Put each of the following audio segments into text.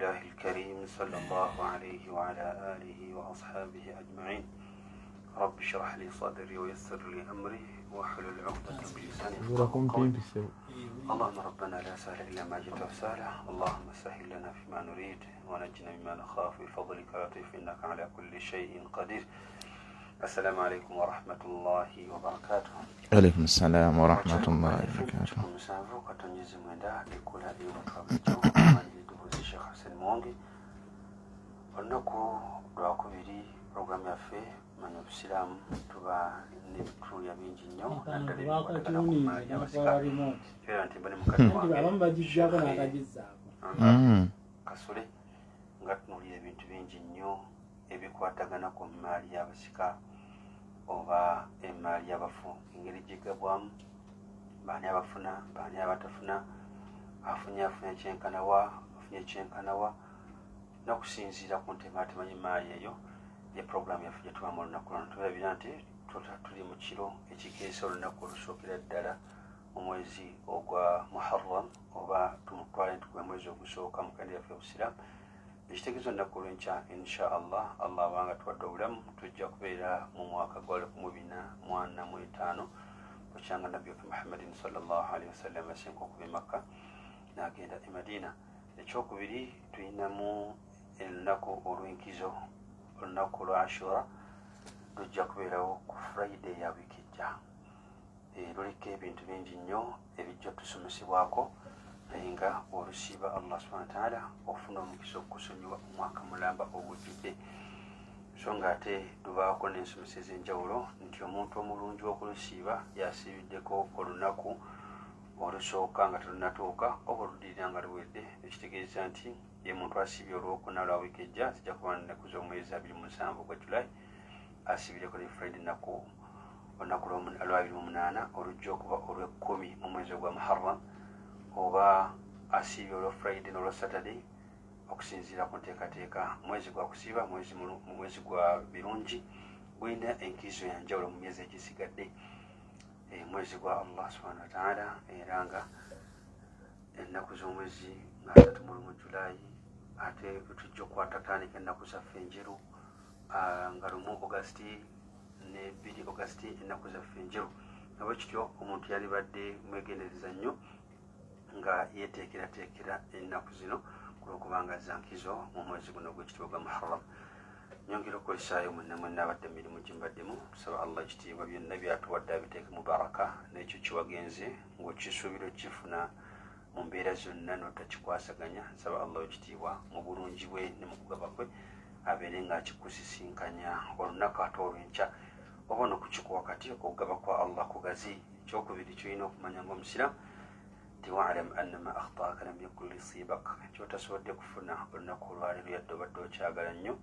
الله الكريم صلى الله عليه وعلى آله وأصحابه أجمعين. رب اشرح لي صدري ويسر لي أمري واحلل عقدة من لساني يفقهوا قولي. اللهم ربنا لا سهل إلا ما جئته سهلا، اللهم سهل لنا فيما نريد ونجنا مما نخاف بفضلك يا لطيف إنك على كل شيء قدير. السلام عليكم ورحمة الله وبركاته. عليكم السلام ورحمة الله وبركاته. Musanvu katonyezi mwenda likula iyo mutwabijo manyi duhuzi Sheikh Hussein Mwongi olunaku lwakubiri programu yaffe manya obusiraamu tuba n'ebituya bingi nnyo naddala ebikwatagana ku maali y'abasika era nti mbone mukadde wange Kasule nga tunuulira ebintu bingi nnyo ebikwatagana ku maali y'abasika oba emaali y'abafu engeri gyegabwamu baani abafuna baani abatafuna afunye kyenkanawa n'okusinziira ku ntematema y'emaali eyo ne puroguramu yaffe gye tubamu olunaku lwano tulabira nti tuli mu kiro ekikeesa olunaku olusookera ddala mu mwezi ogwa Muharram oba tumutwale nti gwe mwezi ogusooka mu kalenda yaffe obusiraamu. Ekitegeeza olunaku lw'enkya insha Allah abanga tuwadde obulamu tujja kubeera mu mwaka gwa 1445 Bukyanga Nabbi Muhammadin sallallahu alaihi wasallam asenka okuva e Makka n'agenda e Madina. Ekyokubiri tulinamu olunaku olw'enkizo olunaku lwa Ashura lujja kubeerawo ku Friday ya wiiki ejja. Luliko ebintu bingi nnyo ebijja tusomesebwako naye nga olusiiba Allah subhanahu wa ta'ala ofuna omukisa okukusonyiwa omwaka mulamba ogujjudde. So nga ate tubaako n'ensomesa ez'enjawulo nti omuntu omulungi w'okulusiiba yasiibiddeko olunaku olusooka nga telunatuuka oba oluddirira nga luwedde, ekitegeeza nti ye muntu asiibye olwokuna lwa wiiki ejja zijja kuba nnaku z'omwezi 27 ogwa July asiibireko ne Friday olunaku lwa 28 olujja okuba olw'ekkumi mu mwezi ogwa Muharram oba asiibye olwa Friday n'olwa Saturday okusinziira ku nteekateeka. Mwezi gwa kusiiba mwezi gwa birungi gwina enkizo ya njawulo mu myezi egisigadde. Mwezi gwa Allah subhanahu wa ta'ala era nga ennaku z'omwezi nga 3 Julaayi ate tujja okukwatagana ennaku zaffe enjeru nga 1 August ne 2 August ennaku zaffe enjeru. Nabwe kityo omuntu yalibadde mwegendereza nnyo nga yeteekerateekera ennaku zino kubanga zankizo mu mwezi guno gw'ekitiibwa gwa Muharram. Nyongera okukolesaayo mwenna abadde emirimu gye mbaddemu tusaba Allah ekitiibwa byonna byatuwadde abiteeke mu baraka n'ekyo kiwagenze ng'okisuubira okifuna mu mbeera zonna n'otakikwasaganya. Nsaba Allah ekitiibwa mu bulungi bwe ne mu kugaba kwe abeere ng'akikusisinkanya olunaku ate olw'enkya oba n'okukikuwa kati okugaba kwa Allah kugazi. Ekyokubiri kyolina okumanya ng'omusiraamu واعلم أن ما أخطأك لم يكن ليصيبك. Kyotasobodde kufuna olunaku olwaleero yadde obadde okyagala nnyo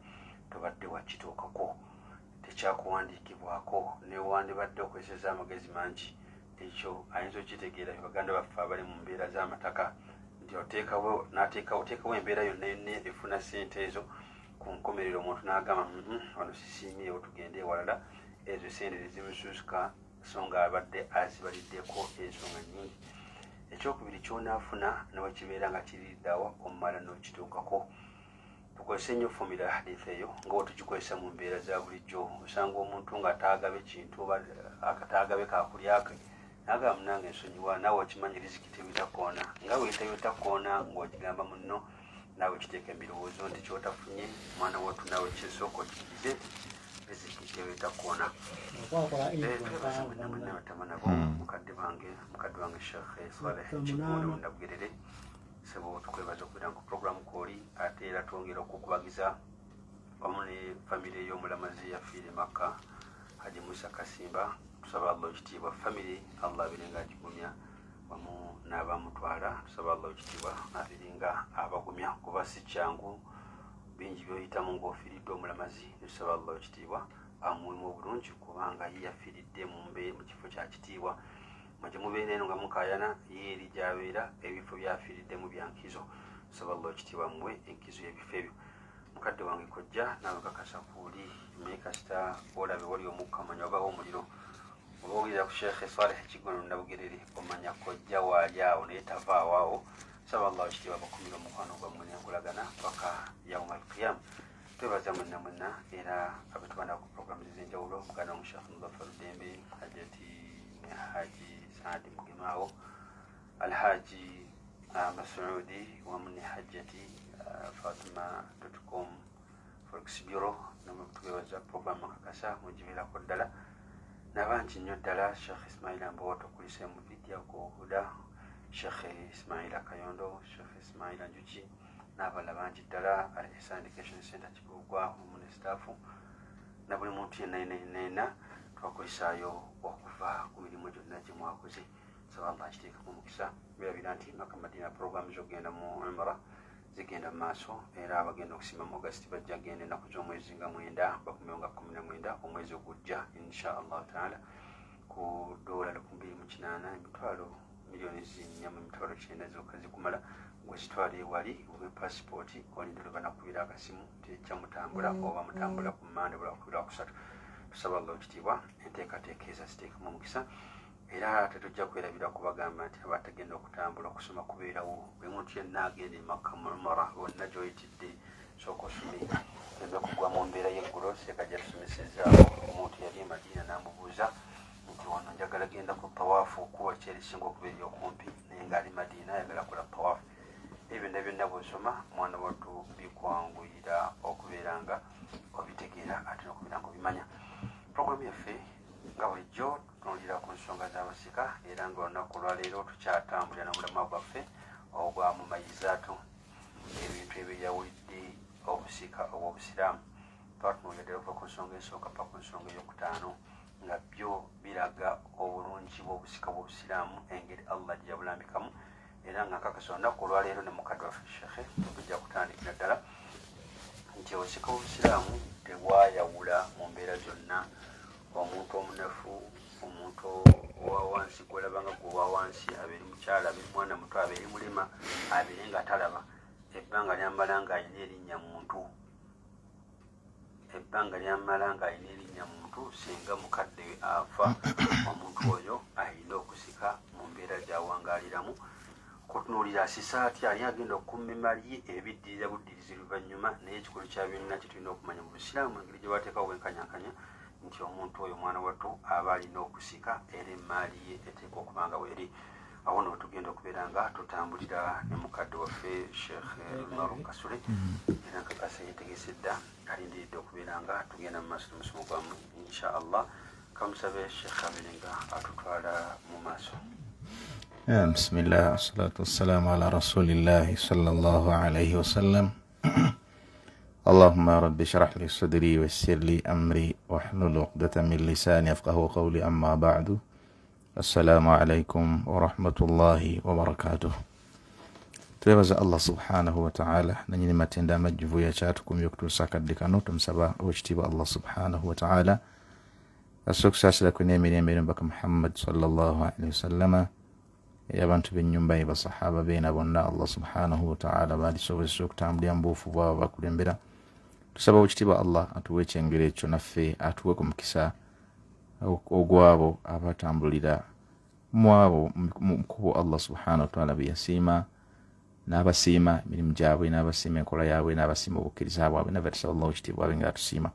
tobadde wakituukako tekyakuwandiikibwako newandibadde okozesa amagezi mangi. Ekyo ayinza okitegeera baganda baffe abali mu mbeera z'amataka nti oteekawo embeera yonna efuna ssente ezo ku nkomerero omuntu n'agamba wano sisiimyewo tugende ewalala, ezo ssente tezimusuusuka so nga abadde azibaliddeko ensonga nnyingi. Ekyokubiri kyonaafuna nawe kibeera nga kiriddawa omumala n'okituukako. Tukozese nnyo fomula ya hadisi eyo nga tugikozesa mu mbeera za bulijjo. Osanga omuntu ng'ataagabe kintu oba akataagabe kakulyake n'agamba munange ensonyiwa naawe okimanyi riziki tewetakoona nga weetawetakoona ng'ogigamba munno naawe kiteeka ebirowoozo nti kyotafunye mwana wattu naawe kisooka okikirize riziki tewetakoona. Mukadde wange Sheikh Saleh Kigulu Ndabugerere sebo tukwebaza okubeera ku programu kooli ate era twongera okukubagiza wamu ne famire y'omulamazi yafiire Makka Haji Musa Kasimba. Tusaba Allah ekitiibwa famire Allah abeere nga agigumya wamu n'abamutwala. Tusaba Allah ekitiibwa abeere nga abagumya kuba si kyangu bingi byoyitamu ng'ofiiridde omulamazi. Tusaba Allah ekitiibwa amuwemu obulungi kubanga ye yafiiridde mu kifo kya kitiibwa. Mujye mubeera eno nga mukaayana ye eri gy'abeera ebifo byafiiriddemu byankizo. Tusaba Allah ekitiibwa muwe enkizo y'ebifo ebyo. Mukadde wange kojja nawe kakasa kuuli naye kasita olabe wali omukka omanya obawo omuliro oba ogeza ku Sheikh Saleh Kigulu Ndabugerere omanya kojja waali awo naye tavaawo awo. Saba Allah ekitiibwa bakumira omukwano gwammwe n'enkolagana khiyam twebaza mwenna era abatubana ku programs ez'enjawulo muganda wa Sheikh Muzaffar Dembe Hajati Haji Saadi Mugimao Alhaji Masudi wa muni Hajati Fatima.com Forex Bureau twebaza program makakasa mujibira ko ddala n'abangi nnyo ddala Sheikh Ismail Mboto kulise mu video ko Huda Sheikh Ismail Kayondo Sheikh Ismail Njuki n'abalala bangi ddala Al-Ihsan Education Center Kigugwa omune staff na buli muntu yenna twakulisaayo okuva ku mirimu gyonna gye mwakoze saba Allah kiteeka mu mukisa birabira nti Makamadina program zogenda mu Umra zigenda mu maaso era abagenda okusima mu August bajja genda ennaku z'omwezi nga 9 bakumenga 19 omwezi ogujja insha Allah taala ku $228 emitwalo milioni 4.9 zokka zikumala gwezitwala ewali obe passport olindiro banakubira akasimu tejja mutambula oba mutambula ku mmande bulakubira kusatu tusaba Allah ekitiibwa enteekateeka ezaziteeka mu mukisa era tetujja kwerabira kubagamba nti abatagenda okutambula okusoma kubeerawo buli muntu yenna agenda Makka mu Umra wonna gy'oyitidde sooka osome ebe kugwa mu mbeera y'eggulo seeka gyatusomesezaawo omuntu yali e Madina n'amubuuza nti wano njagala genda ku tawaafu okuwa ki erisinga okuba eri okumpi naye ng'ali Madina ayagala kola tawaafu ebyo byonna bw'osoma mwana wattu bikwanguyira okubeera nga obitegeera ate n'okubeera nga obimanya programu yaffe nga bulijjo tutunuulira ku nsonga z'abasika era nga olunaku olwaleero tukyatambulira n'omulamwa gwaffe ogwa mu mayizaatu ebintu ebyeyawulidde obusika obw'obusiraamu twatunuulira ddala okuva ku nsonga esooka paka ku nsonga ey'okutaano nga byo biraga obulungi bw'obusika bw'obusiraamu engeri Allah gye yabulambikamu era nga nkakasa olunaku olwaleero ne mukadde waffe shekhe tujja kutandikira ddala nti obusika bw'obusiraamu tebwayawula mu mbeera zonna omuntu omunafu omuntu owa wansi gwolaba nga gwe owa wansi abeeri mukyala abeeri mwana muto abeeri mulema abeere nga talaba ebbanga lyamala ng'alina erinnya muntu singa mukadde we afa omuntu oyo alina okusika mu mbeera gy'awangaaliramu kutunuulira asisa atya ali agenda okukuuma emali ye ebiddirira buddirizi luvannyuma naye ekikulu kya byonna kye tulina okumanya mu busiraamu engeri gye bateekawo bwenkanyakanya nti omuntu oyo mwana wattu aba alina okusika era emaali ye eteekwa okuba nga weeri awo no tugenda okubeera nga tutambulira ne mukadde waffe Sheikh Maruf Kasule era nkakasa yeetegese dda alindiridde okubeera nga tugenda mu maaso n'omusomo gwamu insha Allah kamusabe Sheikh abeere nga atutwala mu maaso. بسم الله والصلاة والسلام على رسول الله صلى الله عليه وسلم اللهم يا رب اشرح لي صدري ويسر لي أمري واحلل عقدة من لساني يفقهوا قولي أما بعد السلام عليكم ورحمة الله وبركاته. twebaza Allah subhanahu wa ta'ala nanyini matenda amajjuvu yakyatukumya okutuusakaddekano tumusaba owekitiibwa Allah subhanahu wa ta'ala asookusaasirako n'emirembe mbaka Muhammad sallallahu alaihi wasallama abantu b'ennyumba ye basahaba beena bonna Allah subhanahu wa ta'ala baalisobozesa okutambulira mu buufu bwabo bakulembera tusaba owekitiibwa Allah atuwe ekyengero ekyo naffe atuwe ku mukisa ogwabo abatambulira mu abo mu kkubo Allah subhanahu wa ta'ala bye yasiima n'abasiima emirimu gyabwe n'abasiima enkola yaabwe n'abasiima obukkiriza bwabwe naffe tusaba Allah owekitiibwa abe nga atusiima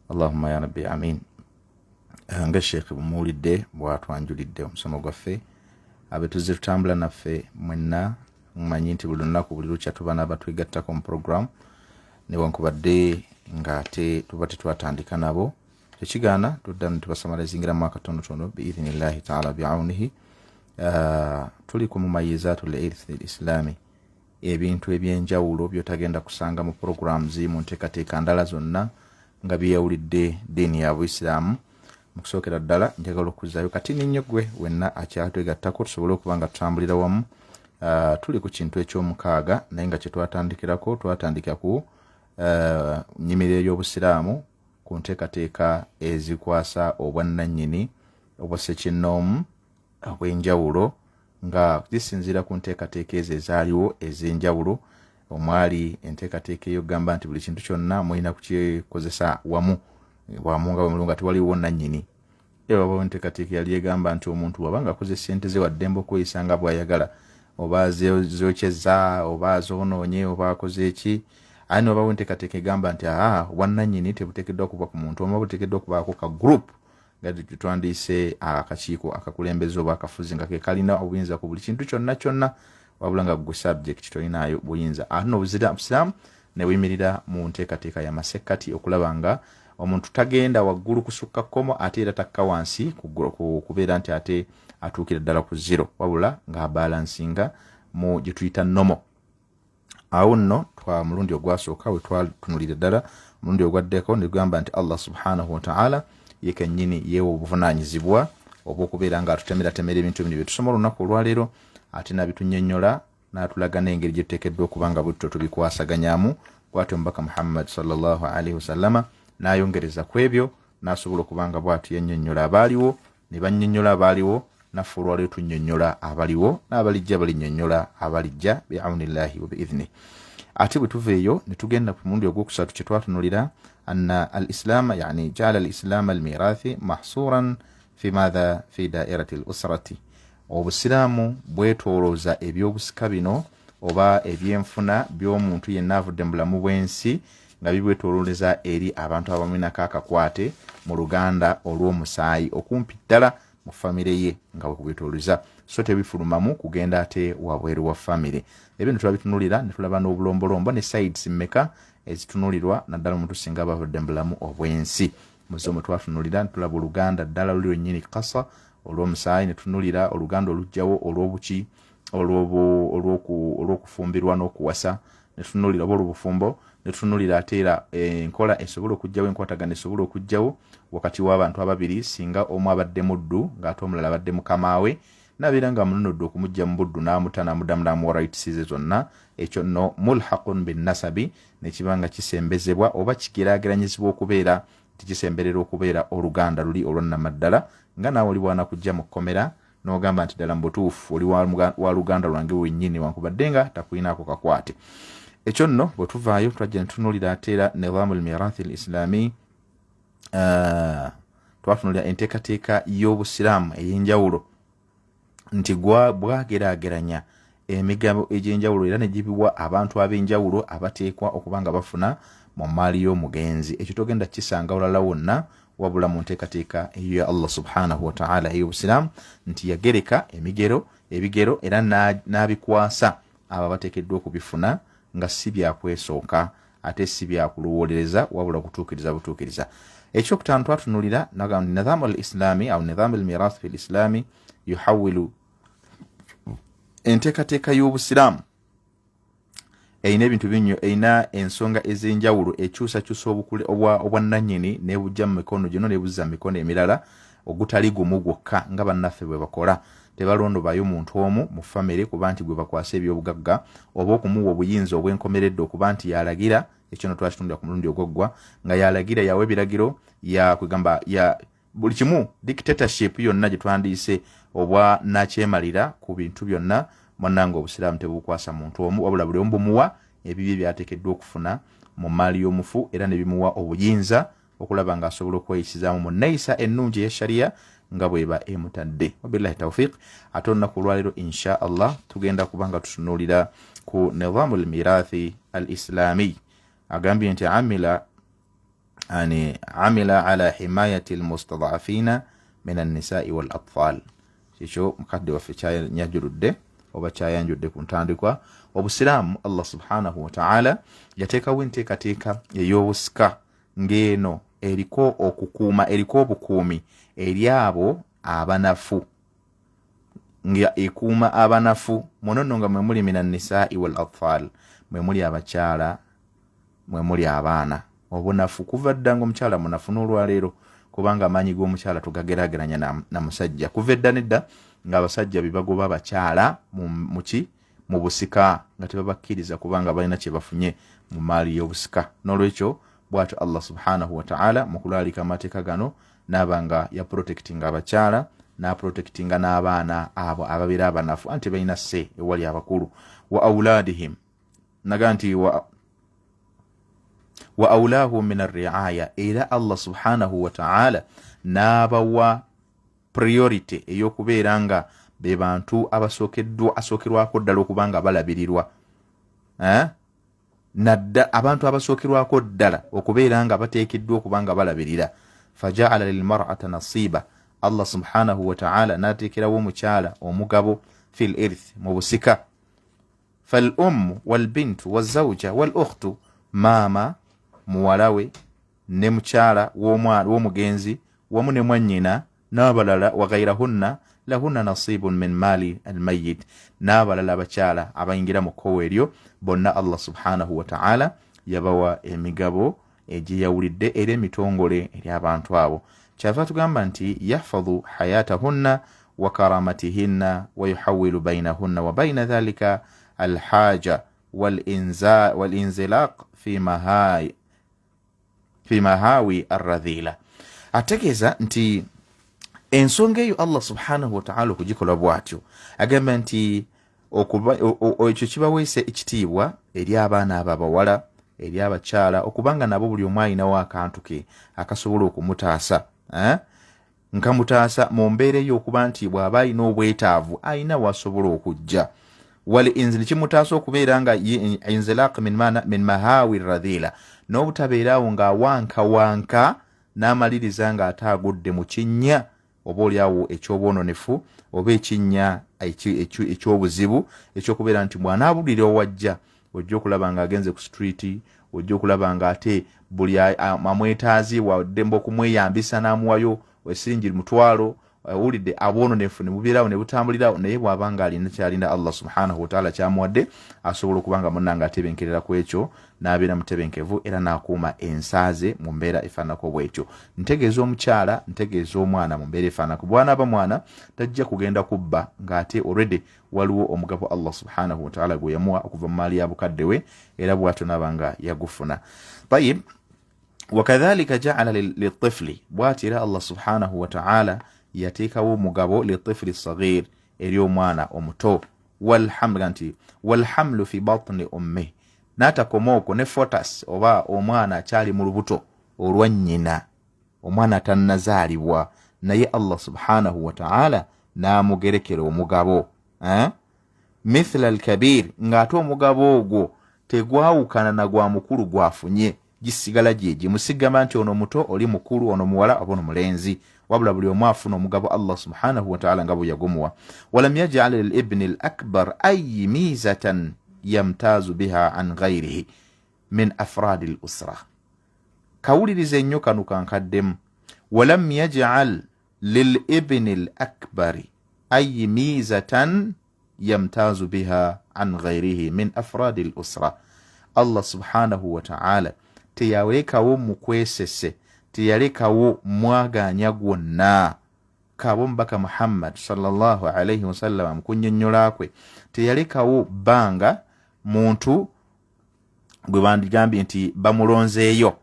Allahumma ya rabbi amin. Nga Sheikh bumuwulidde bw'atwanjulidde omusomo gwaffe abe tuzze tutambula naffe mwenna mumanyi nti buli lunaku buli lukya tuba n'abatwegattako mu program newankubadde ng'ate tuba tetwatandika nabo tekigaana tudda ne tubasamalazingiramu akatonotono biidhinillahi taala biaunihi. Tuli ku mumayizaatu l-irthi l-islami ebintu ebyenjawulo byotagenda kusanga mu programs mu nteekateeka ndala zonna nga byeyawulidde diini ya Buisiraamu. Mu kusookera ddala njagala okuzzaayo kati ninnyo ggwe wenna akyatwegattako tusobole okuba nga tutambulira wamu. Tuli ku kintu eky'omukaaga naye nga kye twatandikirako twatandika ku nnyimiro ey'obusiraamu ku nteekateeka ezikwasa obwannannyini obwassekinnoomu obw'enjawulo nga zisinziira ku nteekateeka ezo ezaaliwo ez'enjawulo omwali enteekateeka ey'okugamba nti buli kintu kyonna mulina kukikozesa wamu nga bwemulunga tewaliwo nannyini. Era wabawo enteekateeka yali egamba nti omuntu waba ng'akoze ssente ze waddembe okweyisa nga bw'ayagala oba zokyeza oba zoonoonye oba akoze eki ani oba wenteekateeka egamba nti bwannannyini tebuteekeddwa kuba ku muntu omu, buteekeddwa okubaako ka group nga tutwandiise akakiiko akakulembeze oba akafuzi nga ke kalina obuyinza ku buli kintu kyonna wabula nga gwe subject tolinaayo buyinza. Ate n'obusiraamu ne buyimirira mu nteekateeka y'amasekkati okulaba nga omuntu tagenda waggulu kusukka kkomo ate era takka wansi kubeera nti ate atuukira ddala ku zero, wabula ng'abalansinga mu gye tuyita nomo. Awo nno twa mulundi ogwasooka we twatunulira ddala, mulundi ogwaddeko ne tugamba nti Allah subhanahu wa ta'ala ye kennyini yeewa obuvunaanyizibwa obw'okubeera nga atutemeratemera ebintu bino bye tusoma olunaku olwaleero, ate nabitunnyonnyola n'atulaga n'engeri gye tuteekeddwa okuba nga butto tubikwasaganyamu. Bw'atyo Omubaka Muhammad sallallahu alaihi wasallama n'ayongereza ku ebyo n'asobola okuba nga bw'atyo yannyonnyola abaaliwo, ne bannyonnyola abaaliwo, naffe olwaleero tunnyonnyola abaliwo, n'abalijja balinnyonnyola abalijja bi'awnillahi wa bi'idhnihi. Ate bwe tuva eyo ne tugenda ku mulundi ogwokusatu kye twatunulira anna al-islam yani ja'ala al-islam al-mirathi mahsuran fi madha fi da'irati al-usrati. Obusiraamu bwetoolooza ebyobusika bino oba ebyenfuna by'omuntu yenna avudde mu bulamu bw'ensi nga bibwetoolooleza eri abantu abamwinako akakwate mu luganda olw'omusaayi okumpi ddala mu famire ye nga bwekubwetooleza, so tebifulumamu kugenda ate wabweru wa famire. Ebyo netulabitunulira ne tulaba n'obulombolombo ne sides mmeka ezitunulirwa naddala omuntu singa bavudde mu bulamu obw'ensi. Muzo mwe twatunulira ne tulaba oluganda ddala luli lwennyini kasa olw'omusaayi, ne tunulira oluganda olugjawo olw'obuki olw'okufumbirwa n'okuwasa, ne tunulira oba olw'obufumbo, ne tunulira ate era enkola esobola okujjawo, enkwatagana esobola okujjawo wakati w'abantu ababiri singa omu abadde muddu ng'ate omulala abadde mukamaawe, nabeera nga mununudde okumujja mu buddu n'amuta n'amuddamu n'amuwa rights ze zonna. Ekyo nno mulhaqun bin nasabi nekiba nga kisembezebwa oba kigeraageranyizibwa okubeera tikisemberera okubeera oluganda luli olwannamaddala, nga naawe oli bwana kujja mu kkomera n'ogamba nti ddala mu butuufu oli wa luganda lwange wennyini wankubadde nga takuyinaako kakwate. Ekyo nno bwe tuvaayo twajja ne tutunulira ate era nidhamu al-mirathi al-islami, twatunulira enteekateeka y'obusiraamu ey'enjawulo nti bwageraageranya emigabo egy'enjawulo era ne gibiwa abantu ab'enjawulo abateekwa okuba nga bafuna mu maali y'omugenzi. Ekyo togenda kisanga olala wonna wabula mu nteekateeka eyo ya Allah subhanahu wa ta'ala ey'obusiraamu nti yagereka ebigero era n'abikwasa abo abateekeddwa okubifuna nga si byakwesooka ate si byakulowoolereza wabula kutuukiriza butuukiriza. Ekyokutaano twatunulira nidhamu al-islami au nidhamu al-mirath fi al-islami yuhawilu, enteekateeka y'obusiraamu eyina ebintu binyo, eyina ensonga ez'enjawulo ekyusakyusa obwannannyini nebujja mu mikono gino nebuzza mu mikono emirala ogutali gumu gwokka nga bannaffe bwe bakola. Tebalondobayo muntu omu mu famire kuba nti gwe bakwasa ebyobugagga oba okumuwa obuyinza obwenkomeredde okuba nti yalagira. Ekyo no twakitundira ku mulundi ogwoggwa nga yalagira yawa ebiragiro yakwegamba ya buli kimu, dictatorship yonna gye twandiise obwa nakyemalira ku bintu byonna. Mwananga obusiraamu tebukwasa muntu omu wabula buli omu bumuwa ebibye byateekeddwa okufuna mu maali y'omufu era ne bimuwa obuyinza okulaba nga asobola okweyisizaamu mu nneeyisa ennungi eya sharia nga bweba emutadde. Wabillahi tawfiq. Ate olunaku olwaleero insha Allah tugenda kubanga tutunuulira ku nidhamu al-mirathi al-islami. Agambye nti amila ala himayati al-mustad'afina min an-nisa'i wal-atfal. Ekyo mukadde waffe kyanyajuludde oba kyayanjudde ku ntandikwa. Obusiraamu Allah subhanahu wa ta'ala yateekawo enteekateeka ey'obusika ng'eno eriko okukuuma, eriko obukuumi eri abo abanafu, nga ekuuma abanafu munono nga mwe muli mina nisaa'i wal atfal, mwe muli abakyala, mwe muli abaana. Obunafu kuva dda ng'omukyala munafu n'olwaleero kubanga amaanyi g'omukyala tugageraageranya na musajja. Kuva edda nedda ng'abasajja bebagoba abakyala mu busika nga tebabakkiriza kubanga balina kye bafunye mu maali y'obusika. N'olwekyo bw'atyo Allah subhanahu wa ta'ala mu kulaalika amateeka gano n'abanga ya protectinga abakyala na protectinga n'abaana abo ababeera abanafu anti balina sse ewali abakulu. Wa auladihim, naga nti wa aulahu min ar-ri'aya, era Allah subhanahu wa ta'ala n'abawa priority ey'okubeera nga be bantu asookerwako ddala okubanga balabirirwa. nadda abantu abasookerwako ddala okubeera nga bateekeddwa okuba nga balabirira. Fajaala lilmar'ata nasiba, Allah subhanahu wa ta'ala n'ateekerawo omukyala omugabo fil irth, mu busika. Fal ummu wal bintu wazawja wal ukhtu, maama muwalawe ne mukyala w'omugenzi wamu ne mwannyina n'abalala wa ghayrahunna lahunna nasibun min mali almayyit, n'abalala abakyala abayingira mu kkowa eryo bonna Allah subhanahu wa ta'ala yabawa emigabo egyeyawulidde era emitongole eri abantu abo. Kyava tugamba nti yahfadhu hayatahunna wa karamatihinna wa yuhawwilu bainahunna wa baina dhalika alhaja walinzilaq fi mahawi arradhila. Ategeeza nti ensonga eyo Allah subhanahu wa ta'ala okugikola bw'atyo, agamba nti ekyo kibaweese ekitiibwa eri abaana ababawala, eri abakyala, okubanga nabo buli omu alinawo akantu ke akasobola okumutaasa, nka mutaasa mu mbeera ey'okuba nti bw'aba alina obwetaavu alina wasobola okujja. Wal kimutaasa okubeera nga inzilaq min mahawi radhila, n'obutabeeraawo ng'awankawanka n'amaliriza ng'ate agudde mu kinnya oba oliawo ekyobwononefu oba ekinnya ekyobuzibu ekyokubeera nti bw'anaabulira owajja ojja okulaba ng'agenze ku streeti, ojja okulaba ng'ate buli amwetaazi waddemba okumweyambisa n'amuwayo esiringi mutwalo, owulidde abwononefu ne bubeerawo ne butambulirawo, naye bw'aba nga alina kyalina Allah subhanahu wa ta'ala kyamuwadde asobola okuba nga munnanga atebenkerera ku ekyo n'abeera mutebenkevu era n'akuuma ensaaze mu mbeera efaanako bw'ekyo. Ntegeeza omukyala, ntegeeza omwana mu mbeera efaanako. Bw'anaaba mwana tajja kugenda kubba ng'ate already waliwo omugabo Allah subhanahu wa ta'ala gwe yamuwa okuva mu maali ya bukadde we, era bw'atyo n'aba nga yagufuna. Tayib, wakadhalika ja'ala litifli, bw'ati era Allah subhanahu wa ta'ala yateekawo omugabo litifli saghir eri omwana omuto. Walhamlu fi batni ummi, n'atakoma okwo ne fotas oba omwana akyali mu lubuto olwa nnyina, omwana tannazaalibwa, naye Allah subhanahu wa ta'ala n'amugerekera omugabo mithla alkabir, ng'ate omugabo ogwo tegwawukana na gwa mukulu gwafunye, gisigala gye gimusigama nti ono muto oli mukulu, ono muwala oba ono mulenzi, wabula buli omu afuna omugabo Allah subhanahu wa ta'ala nga bwe yagumuwa. Walam yaj'al lilibni alakbar ayi mizatan yamtazu biha an ghayrihi min afradi al-usra. Kawuliriza ennyo kano kankaddemu. Walam yaj'al lilibni alakbari ayi mizatan yamtazu biha an ghayrihi min afradi al-usra. Allah subhanahu wa ta'ala teyalekawo mukwesese, teyalekawo mwaganya gwonna. Kaabo mbaka Muhammad sallallahu alayhi wa sallam mukunnyonnyola kwe teyalekawo bbanga muntu gwe bandigambye nti bamulonzeeyo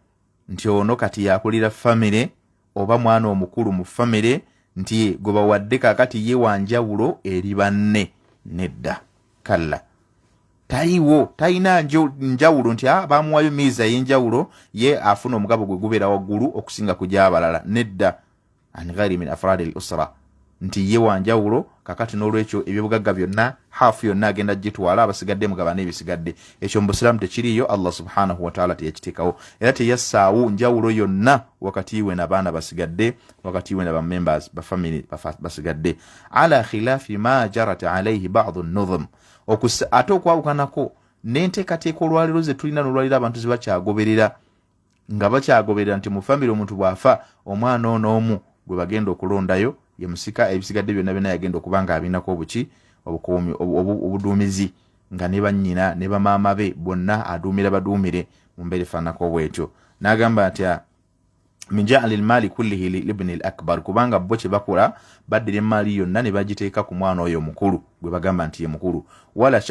nti ono kati yakulira famire oba mwana omukulu mu famire nti gwe bawadde kakati ye wanjawulo eri banne. Nedda, kalla, taliwo, talina njawulo nti bamuwayo miiza y'enjawulo ye afuna omugabo gwe gubeera waggulu okusinga ku gy'abalala. Nedda, an ghayri min afradi al-usra, nti ye wanjawulo kakati n'olwekyo ebyobugagga byonna hafu yonna agenda gitwala, abasigadde mugabane ebisigadde. Ekyo mu Busiraamu tekiriyo, Allah subhanahu wa ta'ala teyakiteekawo, era teyassaawo njawulo yonna wakati we n'abaana basigadde, wakati we n'aba members ba family basigadde, ala khilaafi ma jarat alayhi ba'd an-nuzum, ate okwawukanako n'enteekateeka olwaliro ze tulina n'olwaliro abantu ze bakyagoberera, nga bakyagoberera nti mu family omuntu bw'afa omwana ono omu gwe bagenda okulondayo ye musika, ebisigadde byonna byonna yagenda okuba nga abinako obuki obuduumizi, nga ne bannyina ne bamaama be bonna aduumira baduumire mu mbeera efaanako bw'etyo. N'agamba nti min ja'ala al-mali kullihi libni al-akbar, kubanga bo kye bakola baddira emaali yonna ne bagiteeka ku mwana oyo omukulu gwe bagamba nti ye mukulu,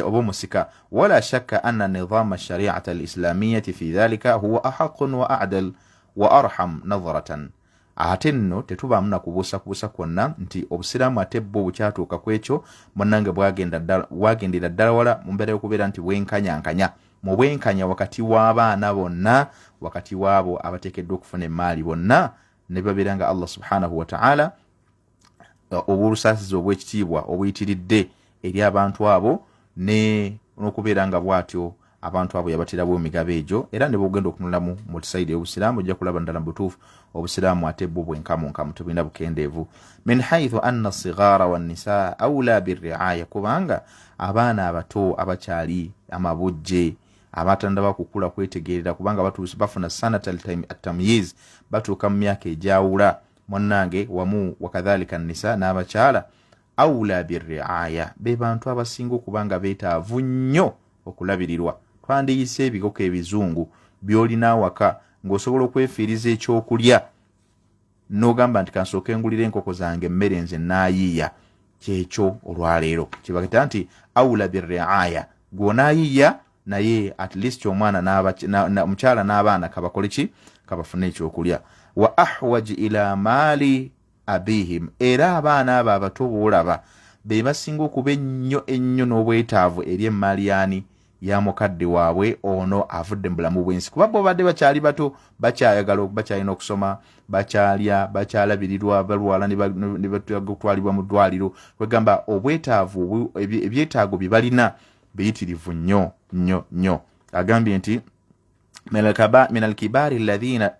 oba musika. Wala shakka anna nidhama shari'ata al-islamiyati fi dhalika huwa ahaqqun wa a'dal wa arham nadharatan. Ate nno tetubaamu na kubuusakubuusa kwonna nti obusiraamu ate bwo bukyatuuka ku ekyo munnange bwagendera ddala wala mu mbeera y'okubeera nti bwenkanyankanya, mu bwenkanya wakati w'abaana bonna, wakati w'abo abateekeddwa okufuna emaali bonna, ne babeera nga Allah subhanahu wa ta'ala obw'olusaasizi obw'ekitiibwa obuyitiridde eri abantu abo, n'okubeera nga bw'atyo abantu abo yabatirawo emigabo egyo era ne bogenda okunulamu mu saidi y'obusiraamu ojja kulaba ndala butuufu obusiraamu ate bwo bwenkamunkamu tebulina bukendeevu min haithu anna sigara wannisaa awula birriaya kubanga abaana abato abakyali amabujje abatandaba kukula kwetegerera kubanga bafuna sanata at-tamyiz batuuka mu myaka egyawula monnange wamu wakadhalika nisa n'abakyala awula birriaya be bantu abasinga okubanga beetaavu nnyo okulabirirwa twandiyise ebikoko ebizungu byolina awaka ng'osobola okwefiiriza ekyokulya n'ogamba nti kansooka engulira enkoko zange emmere nze naayiiya kyekyo olwaleero kibageta nti awula birriaya gw'onaayiiya naye at least omwana omukyala n'abaana kabakole ki kabafune ekyokulya wa ahwaji ila maali abihim era abaana abo abato boolaba be basinga okuba ennyo n'obwetaavu eri emmaali yaani ya mukadde waabwe ono avudde mu bulamu bw'ensi kuba bo badde bakyali bato bakyayagala bakyalina okusoma bakyalya bakyalabirirwa balwala ne batwalibwa mu ddwaliro kwegamba obwetaavu ebyetaago bye balina biyitirivu nnyo agambye nti min alkibari alladhina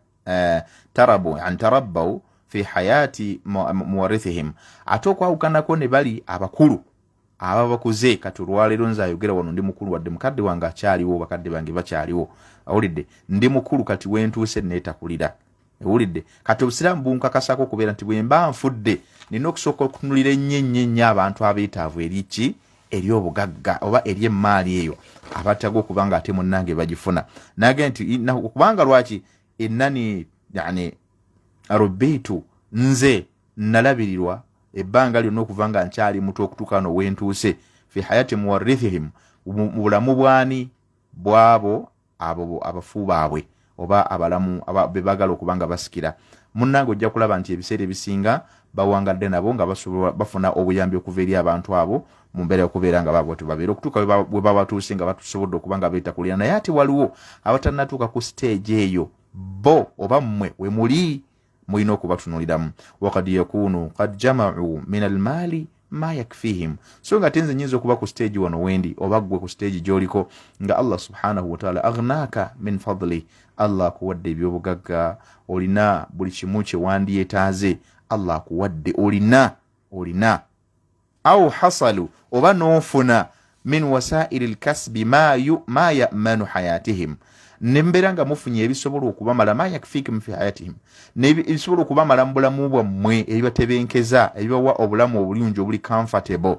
tarabbau fi hayati muwarithihim ate okwawukanako ne bali abakulu aba bakuze kati olwaleero nze ayogera wano ndi mukulu wadde mukadde wange akyaliwo bakadde bange bakyaliwo awulidde ndi mukulu kati wentuuse neetakulira ewulidde kati obusiraamu bunkakasako okubeera nti bwe mba nfudde nina okusooka okutunulira ennyo abantu abeetaavu eriki eri obugagga oba eri emmaali eyo abataga okubanga ate munnange bagifuna nage nti kubanga lwaki ennani yani arubbitu nze nalabirirwa ebbanga lyonna okuva nga nkyali muto okutuuka no wentuuse fi hayati muwarithihim mu bulamu bwani bwabo abo abafu baabwe oba abalamu bebagala okubanga basikira munnange ojja kulaba nti ebiseera ebisinga bawangadde nabo nga bafuna obuyambi okuva eri abantu abo mu mbeera y'okubeera nga babwe babeera okutuuka bwe babatuuse nga batusobodde okubanga beetakulira naye ate waliwo abatannatuuka ku stage eyo bo oba mmwe we muli mulina okubatunuliramu wakad yakunu kad jamau min almaali ma yakfihim so nga tenze nyinza okuba ku stage wano wendi oba gwe ku stage gyoliko nga Allah subhanahu wa ta'ala aghnaka min fadli Allah akuwadde ebyobugagga olina buli kimu kye wandiyeetaaze Allah akuwadde olina au hasalu oba n'ofuna min wasaili lkasbi ma ya'manu hayatihim nembeera nga mufunye ebisobola okubamala ma yakfikum fi hayatihim ebisobola okubamala mu bulamu bwammwe ebibatebenkeza ebibawa obulamu obulungi obuli comfortable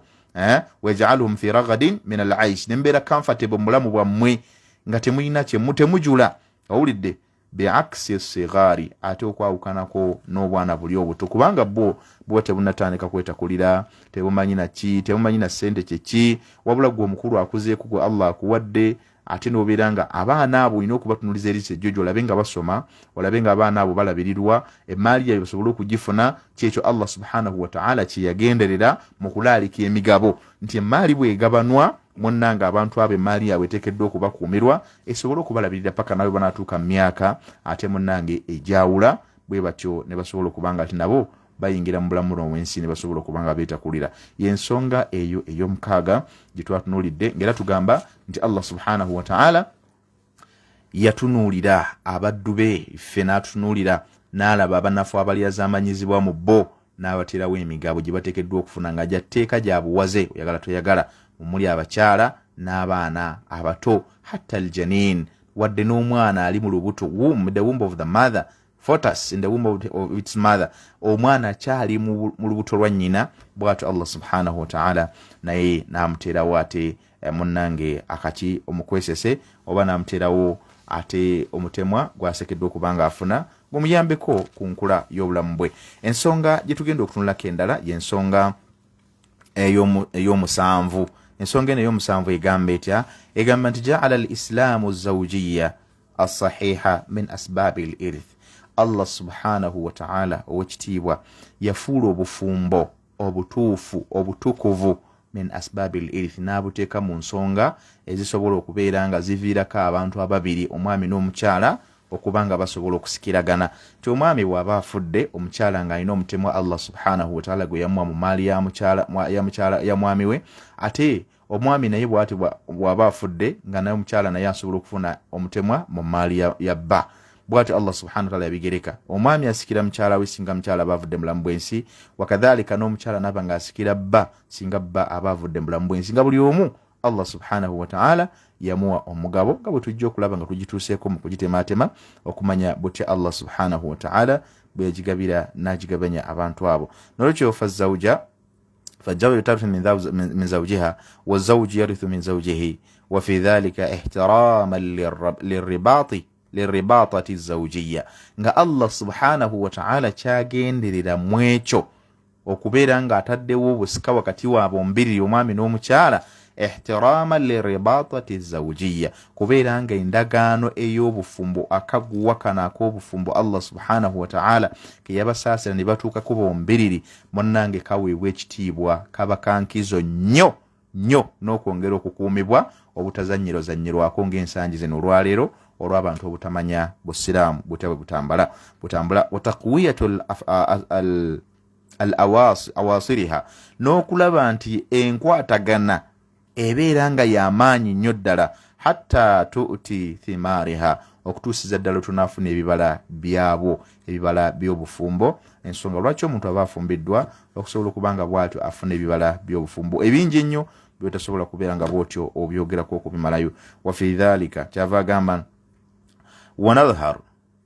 waj'alhum fi raghadin min al'aish nembeera comfortable mu bulamu bwammwe nga temulina temujula owulidde biaksi sigari ate okwawukanako n'obwana buli obuto kubanga bo tebunatandika kwetakulira tebumanyi na ssente kyeki wabula gwe omukulu akuzeeku gwe Allah akuwadde ate n'obeera nga abaana abo olina okubatunuliza eri sejjojo olabe nga basoma olabe nga abaana abo balabirirwa emmaali yayo basobole okugifuna kyekyo Allah subhanahu wa ta'ala kye yagenderera mu kulaalika emigabo nti emmaali bwegabanwa munnanga abantu abo emmaali yaabwe eteekeddwa okubakuumirwa esobole okubalabirira paka nabo banaatuuka mu myaka ate munnange ejawula bwe batyo ne basobola okubanga ati nabo bayingira mu bulamu bw'ensi ne basobola okubanga beetakulira y'ensonga eyo ey'omukaaga gye twatunuulidde ng'era tugamba nti Allah subhanahu wa ta'ala yatunuulira abaddu be ffe n'atunuulira n'alaba abanafu abalyazamanyizibwa mu bo n'abaterawo emigabo gye bateekeddwa okufuna nga gya tteeka gya buwaze oyagala toyagala omuli abakyala n'abaana abato hatta aljanin wadde n'omwana ali mu lubuto the womb of the mother fetus in the womb of its mother omwana kyali mu lubuto lwa nnyina bw'atyo Allah subhanahu wa ta'ala naye n'amuterawo ate munnange akaki omukwesese oba n'amuterawo ate omutemwa gwasekeddwa okubanga afuna gumuyambeko ku nkula y'obulamu bwe ensonga gye tugenda okutunulako endala y'ensonga ey'omusanvu ensonga eno ey'omusanvu egamba etya egamba nti ja'ala al-islamu zawjiyya as-sahiha min asbabi al-irth Allah subhanahu wa ta'ala owekitiibwa yafuula obufumbo obutuufu obutukuvu min asbabi al-irth n'abuteeka mu nsonga ezisobola okubeera nga ziviirako abantu ababiri omwami n'omukyala okubanga basobola okusikiragana ti omwami bw'aba afudde omukyala ng'alina omutemwa Allah subhanahu wa ta'ala gwe yamuwa mu maali ya mwami we ate omwami naye bw'ati bw'aba afudde nga naye omukyala naye asobola okufuna omutemwa mu maali ya bba. Bw'ati Allah subhanahu wa ta'ala yabigereka. Omwami asikira mukyala we singa mukyala aba avudde mulamu bwensi, wakadhalika n'omukyala n'aba ng'asikira bba singa bba aba avudde mulamu bwensi. Nga buli omu Allah subhanahu wa ta'ala yamuwa omugabo nga bwe tujja okulaba nga tugituuseeko mu kugitematema okumanya butya Allah subhanahu wa ta'ala bwe yagigabira n'agigabanya abantu abo. Nolwekyo fazawja yarithu min zawjiha wazawju yarithu min zawjihi wa fi dhalika ihtiraman liribatati zawjiyya. Nga Allah subhanahu wa ta'ala kyagenderera mwekyo okubeera nga ataddewo obusika wakati waabo mbiriri omwami n'omukyala, ihtiraman liribatati zawjiyya, kubeera nga endagaano ey'obufumbo akaguwakana ak'obufumbo Allah subhanahu wa ta'ala ke yabasaasira ne batuukako bombiriri, munnange kaweebwa ekitiibwa, kaba kankizo nnyo n'okwongera okukuumibwa obutazanyirwako ng'ensangi zino olwaleero olw'abantu obutamanya busiraamu butya bwe butambula. Watakwiyatu awasiriha, n'okulaba nti enkwatagana ebeera nga y'amaanyi nnyo ddala, hatta tu'ti thimariha, okutuusiza ddala tunaafuna ebibala byabo, ebibala by'obufumbo. Ensonga lwaki omuntu aba afumbiddwa okusobola okubanga bw'atyo afuna ebibala by'obufumbo ebingi ennyo by'otasobola kubeera nga bw'otyo obyogerako okubimalayo. Wa fi dhalika kyava agamba watadhaharu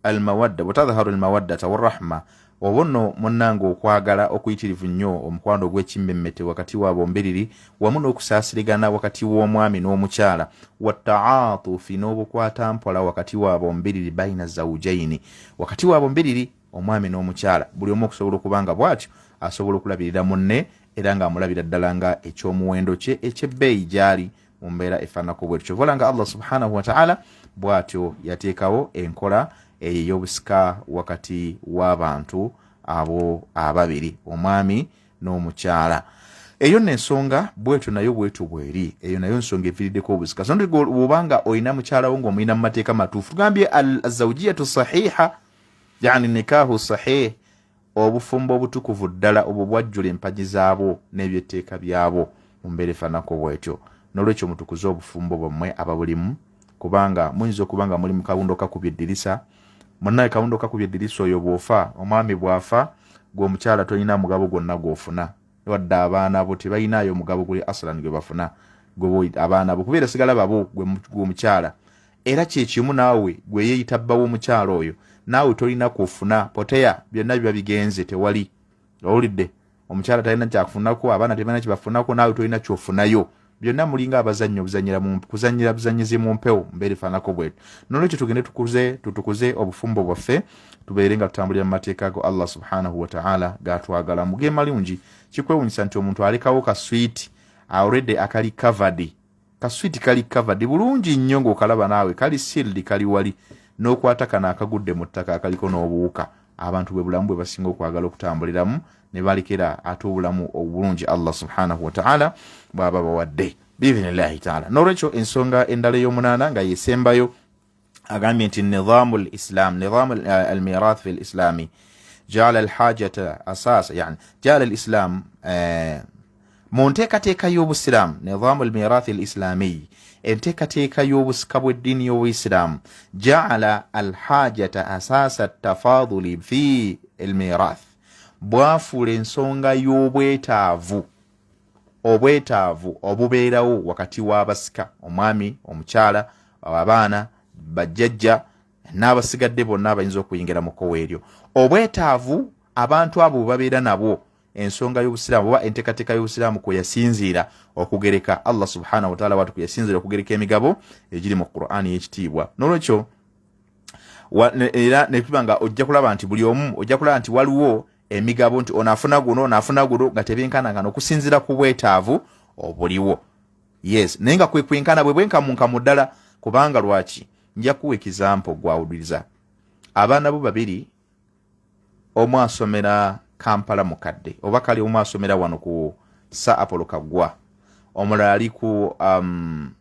almawaddata warrahma, obonno munnange okwagala okuyitirivu nnyo, omukwano ogw'ekimmemmete wakati waabo mbiriri, wamu n'okusaasirigana wakati w'omwami n'omukyala, wattaatufi n'obukwata mpola wakati waabo mbiriri, baina zawjaini, wakati waabo mbiriri omwami n'omukyala, buli omu okusobola okubanga bw'atyo asobola okulabirira munne era ng'amulabira ddala nga ekyomuwendo kye ekyebbeeyi gy'ali mu mbeera efaanako bwetyo. Kyovola nga Allah subhanahu wa ta'ala bw'atyo yateekawo enkola ey'obusika wakati w'abantu abo ababiri, omwami n'omukyala. Eyo n'ensonga bwetyo nayo bwetyo bweri, eyo nayo ensonga eviiriddeko obusika. So bw'obanga olina mukyala wo ng'omulina mu mateeka matuufu, tugambye azawjiyatu sahiha, yani nikahu sahih, obufumbo obutukuvu ddala obwo bwajjula empagi zaabo n'ebyetteeka byabo mu mbeera efaanako bwetyo. N'olwekyo mutukuze obufumbo bwammwe ababulimu, kubanga muyinza okubanga muli mu kawundo kakubye eddirisa, munnaye kawundo kakubye eddirisa oyo bw'ofa, omwami bw'afa, gwe omukyala tolina mugabo gwonna gw'ofuna, wadde abaana bo tebalinayo mugabo guli asalan gwe bafuna, gwe abaana bo kubeera sigala babo gwe omukyala. Era kyekimu naawe gwe yeeyita bba w'omukyala oyo, naawe tolina kufuna poteya, byonna biba bigenze, tewali. Owulidde, omukyala talina kyakufunako, abaana tebalina kyebafunako, naawe tolina kyofunayo. Byonna mulinga abazannyi kuzannyira buzannyizi mu mpewo mbeera efaanako bwetyo. N'olwekyo tugende tutukuze obufumbo bwaffe, tubeere nga tutambulira mu mateeka go Allah subhanahu wa ta'ala gatwagala muge malungi. Kikwewunyisa nti omuntu alekawo kaswiti already akali covered, kaswiti kali covered bulungi nnyo ng'okalaba naawe kali sealed, kali wali, n'okwata kana akagudde mu ttaka akaliko n'obuwuka. Abantu bwe bulamu bwe basinga okwagala okutambuliramu ne balekera ate obulamu obulungi Allah subhanahu wa ta'ala bw'aba bawadde biidhnillahi ta'ala. N'olwekyo ensonga endala ey'omunaana nga yesembayo agambye nti nidhamu al-islam, nidhamu al-mirath fi al-islami ja'ala al-hajata asasa, yani ja'ala al-islam mu nteekateeka y'obusiraamu, nidhamu al-mirath al-islami, enteekateeka y'obusika bw'eddiini y'obuyisiraamu, ja'ala al-hajata asasa at-tafaduli fi al-mirath, bwafuula ensonga y'obwetaavu obubeerawo wakati w'abasika, omwami, omukyala, abaana, bajjajja n'abasigadde bonna abayinza okuyingira mu kkowa eryo. Obwetaavu abantu abo babeera nabwo, ensonga y'obusiraamu oba enteekateeka y'obusiraamu kwe yasinziira okugereka Allah subhanahu wa ta'ala watu kwe yasinziira okugereka emigabo egiri mu Qur'ani y'ekitiibwa. N'olwekyo era ne tuba nga ojja kulaba nti buli omu ojja kulaba nti waliwo emigabo nti onaafuna guno nga tebenkanangana okusinziira ku bwetaavu obuliwo. Yes, naye nga kwenkana bwe bwenkamunkamu ddala, kubanga lwaki? Nja kuwa ekizampo gwawuliriza. Abaana bo babiri, omu asomera Kampala mukadde, oba kali omu asomera wano ku Sir Apollo Kaggwa, omulala ali ku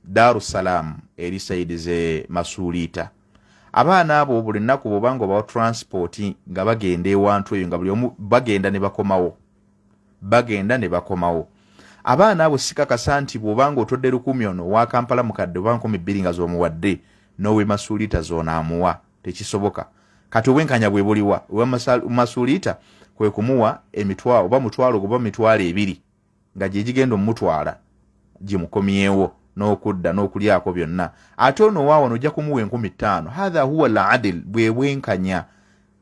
Dar es Salaam eri Saidi ze Masuulita. Abaana abo buli nnaku bw'obanga obawa transport nga bagenda ewantu eyo nga buli omu bagenda ne bakomawo. abaana abo sikakasa nti bw'obanga otodde 1,000 ono wa Kampala mukadde oba 2,000 nga z'omuwadde nowe masuulita z'onaamuwa tekisoboka. Kati obwenkanya bwe buliwa owa masuulita kwe kumuwa emitwalo oba mutwalo oba mitwalo 2 nga gye gigenda omutwala gimukomyewo n'okudda n'okulyako byonna. Ate ono waawo nojja kumuwa 15,000. Hadha huwa al-adl, bwe bwenkanya.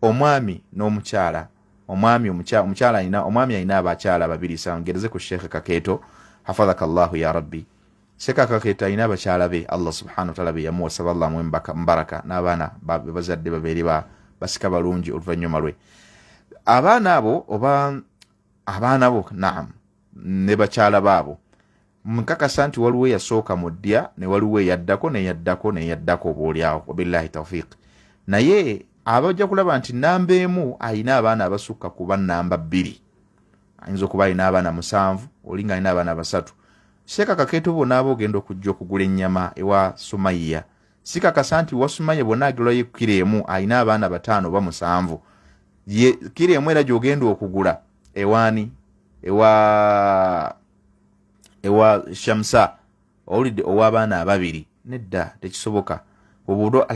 Omwami n'omukyala, omwami alina abakyala babiri. Sangereze ku Sheikh Kakeeto hafadhakallahu ya rabbi. Sheikh Kakeeto alina abakyala be Allah subhanahu wa ta'ala be yamuwa sallallahu alaihi mbaraka n'abaana bazadde babiri basika balungi oluvannyuma lwe. Abaana abo naam ne bakyala baabo mukakasa nti waliwo yasooka mu ddya ne waliwo eyaddako oboolyawo wabillahi tawfiq. Naye abajja kulaba nti namba emu alina abaana abasukka kuba namba 2. Ayinza okuba alina abaana 7 olinga alina abaana 3. Sheikh Kakeeto bona abo ogenda okujja okugula ennyama ewa Sumayya. Sikakasa nti wa Sumayya bona agirwayo kilo emu alina abaana 5 oba 7. Kilo emu era gy'ogenda okugula ewaani ewa Shamsa owulidde ow'abaana 2 nedda tekisoboka. Obudo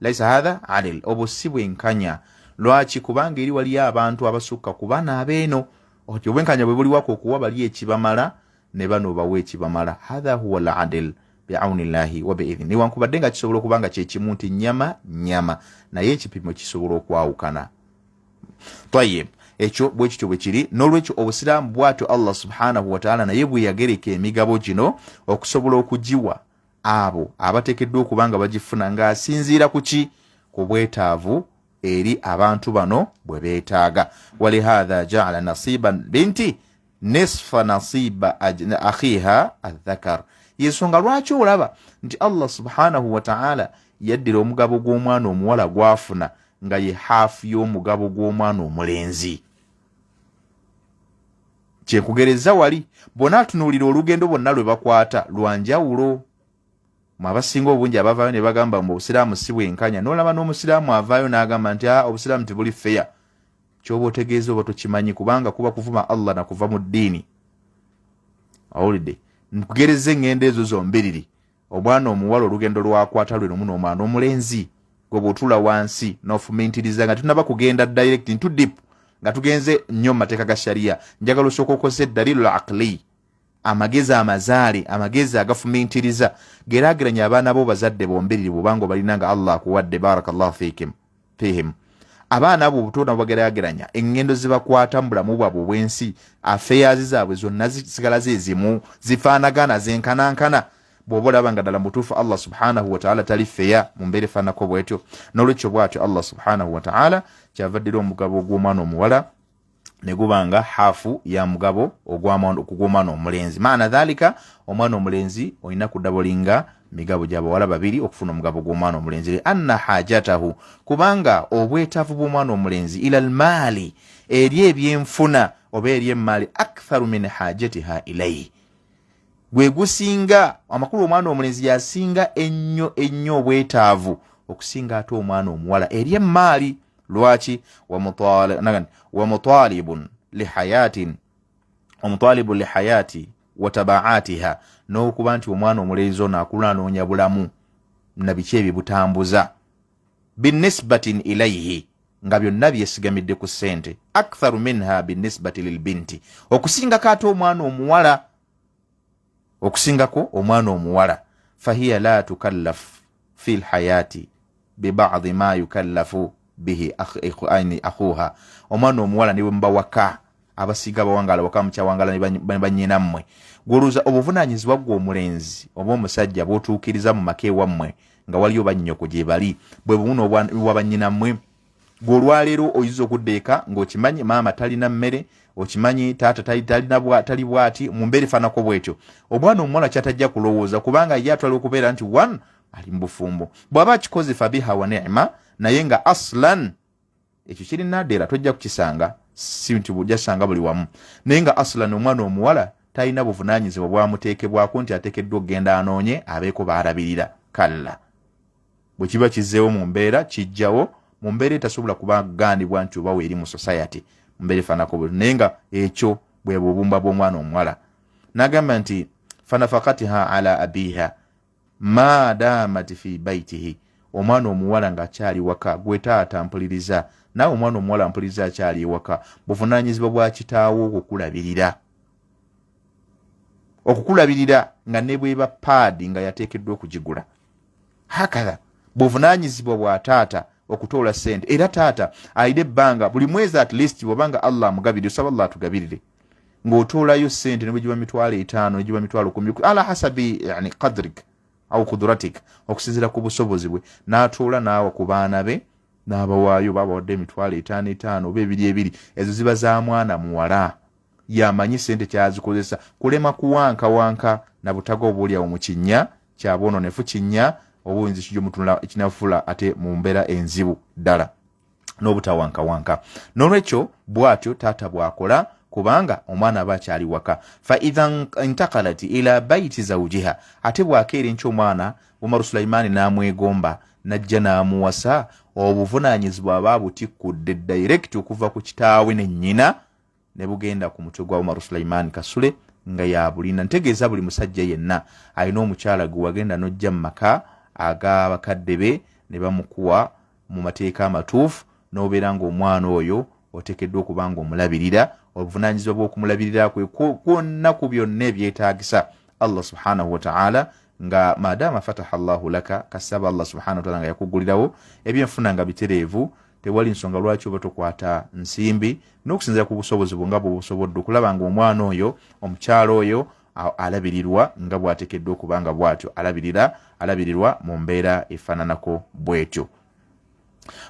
laisa hadha adil, obo si bwenkanya. Lwaki? Kubanga eri waliyo abantu abasukka ku baana abeeno. Obwenkanya bwe buliwako okuwa bali ekibamala ne bano bawe ekibamala. Hadha huwa al-adil bi'aunillahi wa bi'idhni. Newankubadde nga kisobola okubanga kye kimu nti nyama naye ekipimo kisobola okwawukana. Tayyib, ekyo bwe kityo bwe kiri. N'olwekyo obusiraamu bwatyo Allah subhanahu wa ta'ala naye bwe yagereka emigabo gino okusobola okugiwa abo abateekeddwa okubanga bagifuna ng'asinziira ku ki? Ku bwetaavu eri abantu bano bwe beetaaga. Walihadha ja'ala nasiba binti nisfa nasiba akhiha adh-dhakar. Yensonga lwaki olaba nti Allah subhanahu wa ta'ala yaddira omugabo gw'omwana omuwala gwafuna nga ye hafu y'omugabo gw'omwana omulenzi. Kyenkugereza wali bona atunuulira olugendo bonna lwe bakwata lwanjawulo. Abasinga obungi abavaayo ne bagamba mu Busiraamu si bwenkanya. N'olaba n'Omusiraamu avaayo n'agamba nti Obusiraamu tebuli feya. Ky'oba otegeeza oba tokimanyi kubanga kuba kuvuma Allah na kuva mu ddiini. Awulidde nkugereze engendo ezo zombiriri. Omwana omuwala olugendo lwakwata lwe lumu n'omwana omulenzi gwe bw'otula wansi n'ofumintiriza nga tunaba kugenda direct into deep nga tugenze nnyo mateeka ga sharia. Njagala osooka okozesa dalilu aqli, amagezi amazaali, amagezi agafumintiriza. Geraageranya abaana bo bazadde bombiriri bw'obanga balina nga Allah akuwadde barakallahu fihim. Abaana abo obutono bageraageranya engendo zibakwata mu bulamu bwabwe obw'ensi, affairs zaabwe zonna zisigala zezimu, zifaanagana zenkanankana. Bw'oba olaba nga ddala mutuufu Allah subhanahu wa ta'ala tali feya mu mbeera efaanako bw'etyo. N'olwekyo bw'atyo Allah subhanahu wa ta'ala kyavaddira omugabo gw'omwana omuwala ne gubanga hafu ya mugabo ogw'omwana omulenzi. Maana dhalika omwana omulenzi olina kudabolinga migabo gy'abawala 2 okufuna omugabo gw'omwana omulenzi. Anna hajatahu, kubanga obwetaavu bw'omwana omulenzi ila almaali, eri ebyenfuna oba eri emmaali, aktharu min hajatiha ilayhi, gwe gusinga amakulu omwana omulenzi yasinga ennyo obwetaavu okusinga ate omwana omuwala eri emmaali. Lwaki? wa mutalibun lihayati wa tabaatiha, n'okuba nti omwana omulenzi ono akula anoonya bulamu na biki ebibutambuza. Binisbatin ilayhi, nga byonna byesigamidde ku ssente. Aktharu minha binisbati lilbinti, okusingako ate omwana omuwala, okusingako omwana omuwala. Fahiya la tukallaf fi lhayati bibadi ma yukallafu bihi akhuha. Omwana omuwala niwe mbawaka abasiga bawangala waka mukyawangala ne bannyinammwe. Gwoluza obuvunaanyizibwa gwe omulenzi oba omusajja bw'otuukiriza mu maka ewammwe nga waliyo bannyoko gye bali bwe buno wa bannyinammwe. Gwe olwaleero oyinza okudda eka ng'okimanyi maama talina mmere, okimanyi taata tali bwati, mu mbeera efaanako bw'etyo. Omwana omuwala kyatajja kulowooza kubanga ye atwala okubeera nti one ali mu bufumbo. Bw'aba akikoze fabiha wa ni'ma, naye nga aslan ekyo kiri naddera tojja kukisanga, si nti bujja kusanga buli wamu. Naye nga aslan omwana omuwala talina buvunaanyizibwa bwamuteekebwako nti ateekeddwa okugenda anoonye abeeko baalabirira. Kalla bwe kiba kizzeewo mu mbeera kijjawo mu mbeera etasobola kuba gandibwa nti oba weeri mu society mu mbeera efaanako bwe. Naye nga ekyo bwe bubumba bw'omwana omuwala. N'agamba nti fanafaqatiha ala abiha ma damat fi baitihi, omwana omuwala ng'akyali waka gwe taata mpuliriza, naawe omwana omuwala mpuliriza akyali ewaka, buvunaanyizibwa bwa kitaawo okukulabirira nga ne bweba paadi nga yateekeddwa okugigula. Hakala buvunaanyizibwa bwa taata okutoola ssente, era taata ayina ebbanga buli mwezi at least bw'obanga Allah amugabirire, osaba Allah atugabirire, ng'otoolayo ssente ne bwe giba 5,000 ne giba 10,000 ala hasabi yani qadrik au kudratik, okusinziira ku busobozi bwe, n'atoola naawe ku baana be n'abawaayo, babawadde 5,500 oba 2,200, ezo ziba za mwana muwala yamanyi ssente kyazikozesa. Kulema kuwankawanka na butaga obuulyawo mu kinnya kyaboononefu, kinnya obuyinza kijjo mutula ekinafula ate mu mbeera enzibu ddala n'obutawankawanka. N'olwekyo bw'atyo taata bw'akola, kubanga omwana aba akyali waka. Fa idha intaqalat ila baiti zawjiha, ate bw'akeera enkya omwana Umaru Sulaimaani n'amwegomba najja n'amuwasa, obuvunaanyizibwa aba butikkudde direct okuva ku kitaawe ne nnyina ne bugenda ku mutwe gwa Umaru Sulaimaani Kasule nga yabulina. Ntegeeza buli musajja yenna alina omukyala gwe wagenda n'ojja mu maka ag'abakadde be ne bamukuwa mu mateeka amatuufu, n'obeera ng'omwana oyo oteekeddwa okuba nga omulabirira. Obuvunaanyizibwa bw'okumulabirira kwe kwonna ku byonna ebyetaagisa Allah subhanahu wa ta'ala, nga maadaama fataha Allahu laka, kasaba Allah subhanahu wa ta'ala nga yakugulirawo ebyenfuna nga bitereevu, tewali nsonga lwaki oba tokwata nsimbi n'okusinziira ku busobozi bwo nga bw'obusobodde okulaba nga omwana oyo omukyalo oyo alabirirwa nga bw'ateekeddwa okuba nga bw'atyo alabirirwa mu mbeera efaananako bw'etyo.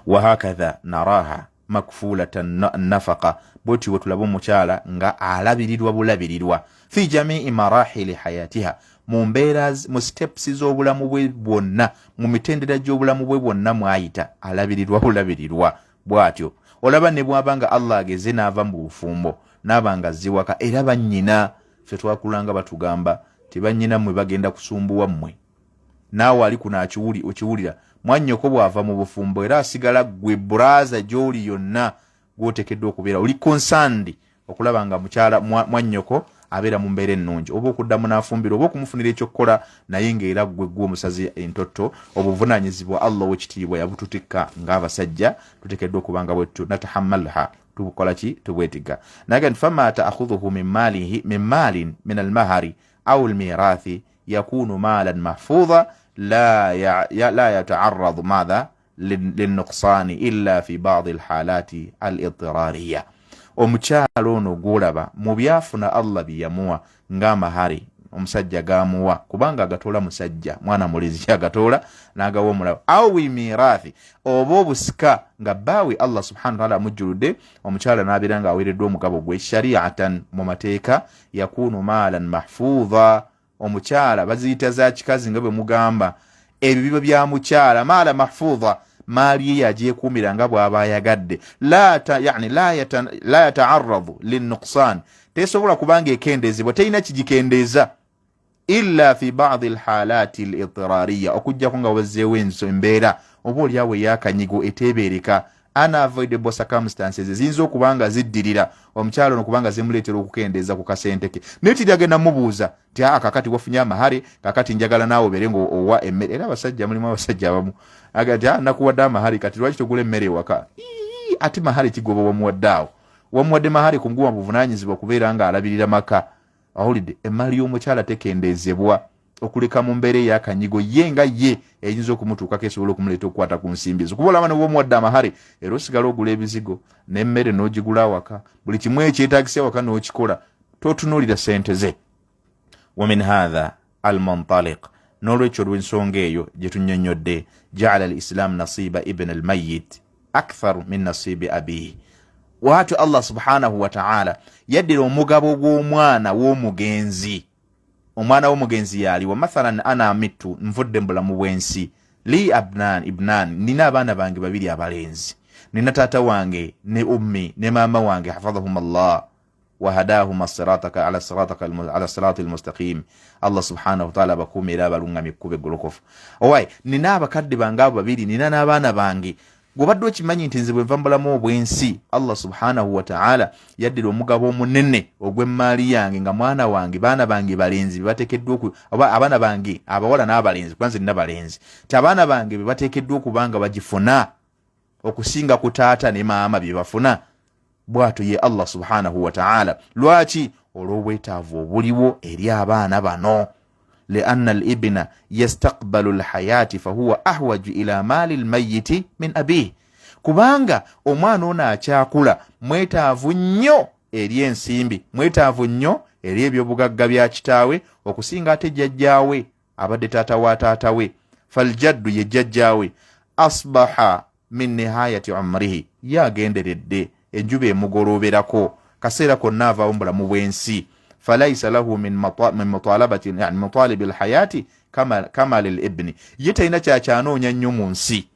Wahakadha naraha makfulatan nafaqa, bw'etyo bwe tulaba omukyala nga alabirirwa bulabirirwa fi jamii marahili hayatiha, mu mbeera mu steps z'obulamu bwe bwonna, mu mitendera gy'obulamu bwe bwonna mwayita alabirirwa bulabirirwa bw'atyo. Olaba ne bw'abanga Allah ageze n'ava mu bufumbo n'abanga azziwaka, era bannyina ffe twakulanga batugamba ti bannyina mmwe bagenda kusumbuwa mmwe, naawe ali kuno okiwulira mwannyoko bw'ava mu bufumbo era asigala gwe buraza gy'oli yonna gw'oteekeddwa okubeera oli concerned okulaba nga mukyala mwannyoko abeera mu mbeera ennungi, oba okuddamu n'afumbira oba okumufunira ekyokukola, naye ng'era gwe omusazi entotto. Obuvunaanyizibwa Allah ow'ekitiibwa yabututikka ng'abasajja, tuteekeddwa okubanga bwettu natahammalha, tubukola ki, tubwetiga. Naye fama ta'khudhuhu min malin min almahari au almirathi yakunu malan mahfudha la yata'arradu madha linnuqsani illa fi ba'di alhalati al-idtirariyya. Omukyalo ono gw'olaba mu byafuna Allah byeyamuwa ng'amahari omusajja gamuwa, kubanga agatoola musajja, mwana mulezi agatoola n'agawa omulaba, au mirathi oba obusika nga bbaawe Allah subhanahu wa ta'ala amujjuludde, omukyala n'abeera ng'aweereddwa omugabo gwe shari'atan mu mateeka, yakunu maalan mahfudha. Omukyala baziyita za kikazi nga bwe mugamba, ebyo biba bya mukyala, maala mahfudha, maali ye yagyekuumira nga bw'aba ayagadde, la yata'arradu linnuqsan, tesobola kubanga ekendezebwa, terina kigikendeeza, illa fi ba'di alhalati al-idtirariyya, okujjako nga wazzeewo embeera oba oliawo eyakanyigo eteebereka, unavoidable circumstances eziyinza okubanga ziddirira omukyalo ono kubanga zimuleetera okukendeeza ku kasente ke, naye tiri agenda mubuuza ti kakati wafunye amahari, kakati njagala naawe obeere ng'owa emmere. Era abasajja mulimu abasajja abamu agati nakuwadde amahari, kati lwaki togula emmere ewaka? Ati mahari kigoba wamuwaddaawo, wamuwadde mahari ku muguwa buvunaanyizibwa kubeera nga alabirira maka. Awulidde, emmali y'omukyala tekendeezebwa okuleka mu mbeera eyakanyigo ye nga ye eyinza okumutuukako esobola okumuleeta okukwata ku nsimbi zo. Kuba olaba ne bw'omuwadde amahari era osigala ogula ebizigo n'emmere n'ogigula awaka, buli kimu ekyetaagisa awaka n'okikola, totunuulira ssente ze. Wa min hadha almuntaliq, n'olwekyo olw'ensonga eyo gye tunnyonnyodde, ja'ala al-islam nasiba ibn al-mayyit akthar min nasibi abihi. Waatyo Allah subhanahu wa ta'ala yaddira omugabo gw'omwana w'omugenzi. Omwana w'omugenzi yaliwa, mathalan ana mitu, nvudde mu bulamu bw'ensi, li ibnan, nina abaana bange babiri abalenzi, nina taata wange ne ummi ne maama wange hafadhahum Allah wa hadahum ala sirati almustaqim. Allah subhanahu wa ta'ala bakuumira abalungamye ekkubo eggolokofu. Owaye nina abakadde bange abo babiri, nina n'abaana bange, gobadde okimanyi nti nze bwe nva mbulamu obwensi Allah subhanahu wa ta'ala yaddira omugabo omunene ogw'emmaali yange nga mwana wange baana bange balenzi bateekeddwa abaana bange abawala n'abalenzi kwanze nina balenzi ti abaana bange bateekeddwa okubanga bagifuna okusinga ku taata ne maama bye bafuna bw'atyo ye Allah subhanahu wa ta'ala. Lwaki? olw'obwetaavu obuliwo eri abaana bano. لأن الابن يستقبل الحياة فهو أحوج إلى مال الميت من أبيه. kubanga omwana ono akyakula mwetaavu nnyo eri ensimbi, mwetaavu nnyo eri ebyobugagga bya kitaawe okusinga ate jjajjaawe abadde taata wa taatawe. faljaddu ye jjajjaawe asbaha min nihayati umrihi, yagenderedde enjuba emugolooberako kaseera konna avaawo mu bulamu bw'ensi. فليس له من مطالبة يعني مطالب الحياة كما للابن. يتينا kyakyanoonya nnyo mu nsi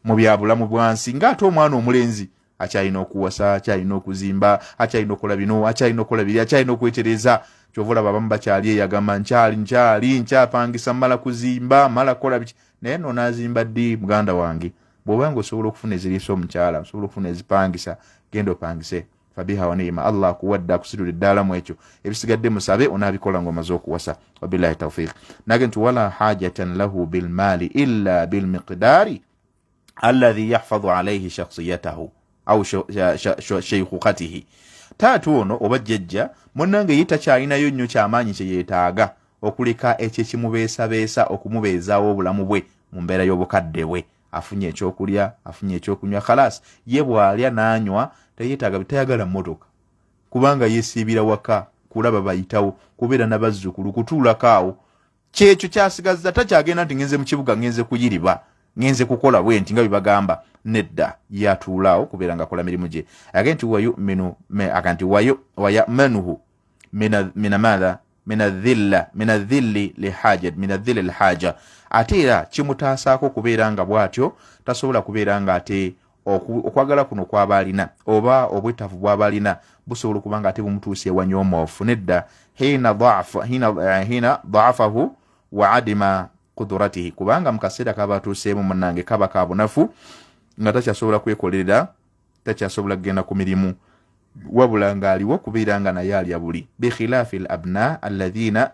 mu byabulamu bwansi ng'ate omwana omulenzi akyalina okuwasa, akyalina okuzimba, akyalina okukola bino, akyalina okukola biri, akyalina okwetereza. Kyovula babamu bakyali eyagamba nkyapangisa mala kuzimba mala kola biki, naye no nazimba ddi muganda wange? Bw'obanga osobola okufuna eziriisa omukyala, osobola okufuna ezipangisa, genda opangise. fabiha wa ni'ma. Allah kuwadde akusidula eddala mu ekyo, ebisigadde musabe onaabikola ng'omaze okuwasa. wabillahi tawfiq. nage nti wala hajatan lahu bilmaali illa bilmiqdaari alladhi yahfadhu alayhi shakhsiyatahu au shaykhukatihi. taatu ono oba jjajja munnange ye takyalinayo nnyo kyamaanyi kye yeetaaga okuleka ekyo ekimubeesabeesa okumubeezaawo obulamu bwe mu mbeera y'obukadde bwe. afunye ekyokulya, afunye ekyokunywa, khalas ye bw'alya n'anywa tayetaaga, tayagala mmotoka kubanga yeesiibira waka kulaba bayitawo, kubeera n'abazzukulu, kutuulako awo. kyekyo kyasigaza, takyagenda nti ngenze mu kibuga, ngenze kuyiriba, ngenze kukola bwenti nga bibagamba. nedda, yatuulaawo kubeera nga akola mirimu gye. agenti wayamanuhu min adhilli lihaja. ate era kimutaasaako kubeera nga bw'atyo tasobola kubeera nga ate okwagala kuno kw'abaalina oba obwetaavu bw'abaalina busobola okuba nga ate bumutuusa ewanyomoofu. nedda, hina dhaafahu wa adima kuduratihi, kubanga mu kaseera kaba atuuseemu munnange kaba ka bunafu nga takyasobola kwekolerera, takyasobola kugenda ku mirimu, wabula ng'aliwo kubeera nga naye alya buli. bikhilaafi al abna alladhina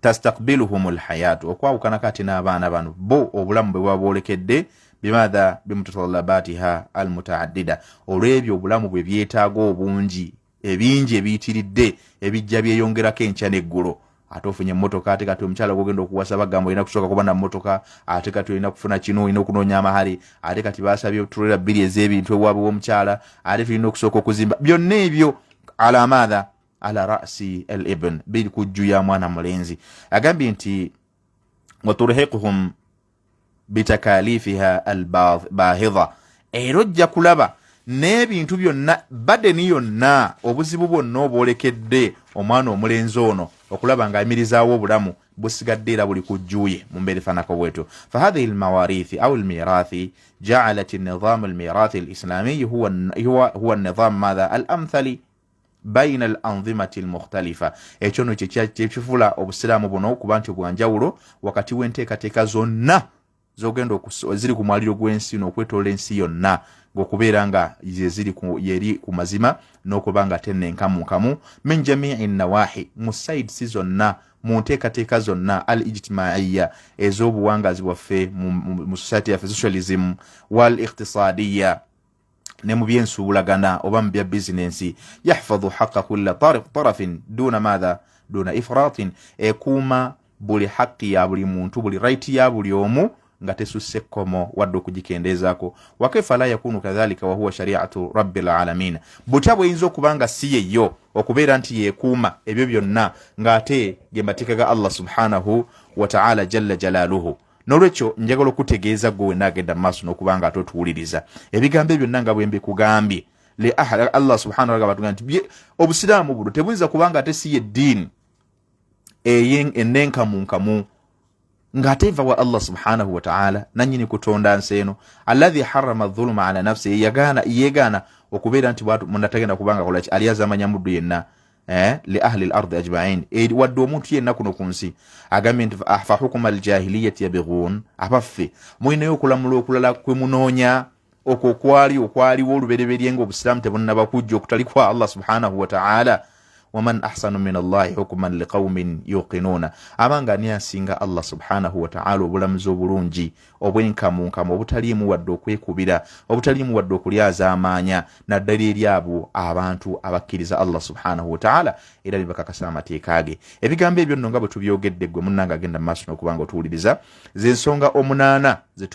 tastaqbiluhum alhayatu, okwawukana kati n'abaana bano bo obulamu bwe bwaba bwolekedde bimaadha bimutatallabatiha almutaaddida, olw'ebyo obulamu bwe byetaaga obungi ebingi ebiyitiridde ebijja byeyongerako enkya n'eggulo. ate ofunye emmotoka, ate kati omukyala gwogenda okuwasa bagamba olina kusooka kuba na mmotoka, ate kati olina kufuna kino, olina okunoonya amahale, ate kati baasabye tulera bbiri ez'ebintu ewaabwe w'omukyala, ate tulina okusooka okuzimba. byonna ebyo ala maadha ala rasi al ibn, biri kujju ya mwana mulenzi. agambye nti waturhiquhum bitakalifiha albahidha, era ojja kulaba n'ebintu byonna badeni yonna obuzibu bwonna obwolekedde omwana omulenzi ono okulaba ng'ayimirizaawo obulamu busigadde era buli kujjuye mu mbeera efaanako bwetyo. fahadhihi almawarithi au almirathi ja'alat an-nizam almirathi alislami huwa an-nizam madha al-amthali baina al-anzimati al-mukhtalifa. ekyo no kyekifula obusiraamu buno okuba nti bwanjawulo wakati w'enteekateeka zonna zogenda ziri ku mwaliro gw'ensi n'okwetoola ensi yonna, ng'okubeera nga ziri yeri ku mazima n'okuba nga tenne nkamu min jamii nawahi, mu sides zonna, mu nteekateeka zonna al ijtimaiya ez'obuwangazi bwaffe mu society yaffe, socialism wal iqtisadiya, ne mu byensuulagana oba mu bya bizinensi. yahfadhu haqqa kulli tarafin duna madha duna ifratin, ekuuma buli haqqi ya buli muntu, buli right ya buli omu nga tesusse kkomo wadde okugikendeezaako. wakaifa la yakunu kadhalika wahuwa shariatu rabbil alamin, butya bweyinza okuba nga si yeyo okubeera nti yeekuuma ebyo byonna ng'ate ge mateeka ga Allah subhanahu wa ta'ala jalla jalaaluhu. n'olwekyo njagala okutegeeza gwe wenna agenda mu maaso n'okuba nga ate otuwuliriza ebigambo byonna nga bwe mbikugambye. Allah subhanahu wa ta'ala nti obusiraamu buno tebuyinza kuba nga ate si yeddiini ennenkamunkamu ng'ate eva wa Allah subhanahu wa ta'ala nannyini kutonda nsi eno, alladhi harrama dhuluma ala nafsi, yeegaana okubeera nti munatagenda kubanga kola ki aliazamanya muddu yenna li ahli al-ardi ajma'in wadde omuntu yenna kuno ku nsi agambye nti fa hukuma al-jahiliyyati yabghun abaffe mulinayo okulamula okulala kwe munoonya okwo okwaliwo olubereberye ng'obusiraamu tebunnaba kujja okutali kwa Allah subhanahu wa ta'ala. waman ahsanu min Allahi hukuman liqaumin yuqinuna, abanga ni asinga Allah subhanahu wa ta'ala obulamuzi obulungi obwenkamunkamu obutaliimu wadde okwekubira obutaliimu wadde okulyaza amaanya naddala eri abo abantu abakkiriza Allah subhanahu wa ta'ala era bibakakasa amateeka ge. Ebigambo ebyo nno nga bwe tubyogedde gwe munnanga agenda mu maaso n'okubanga otuwuliriza z'ensonga 8 ze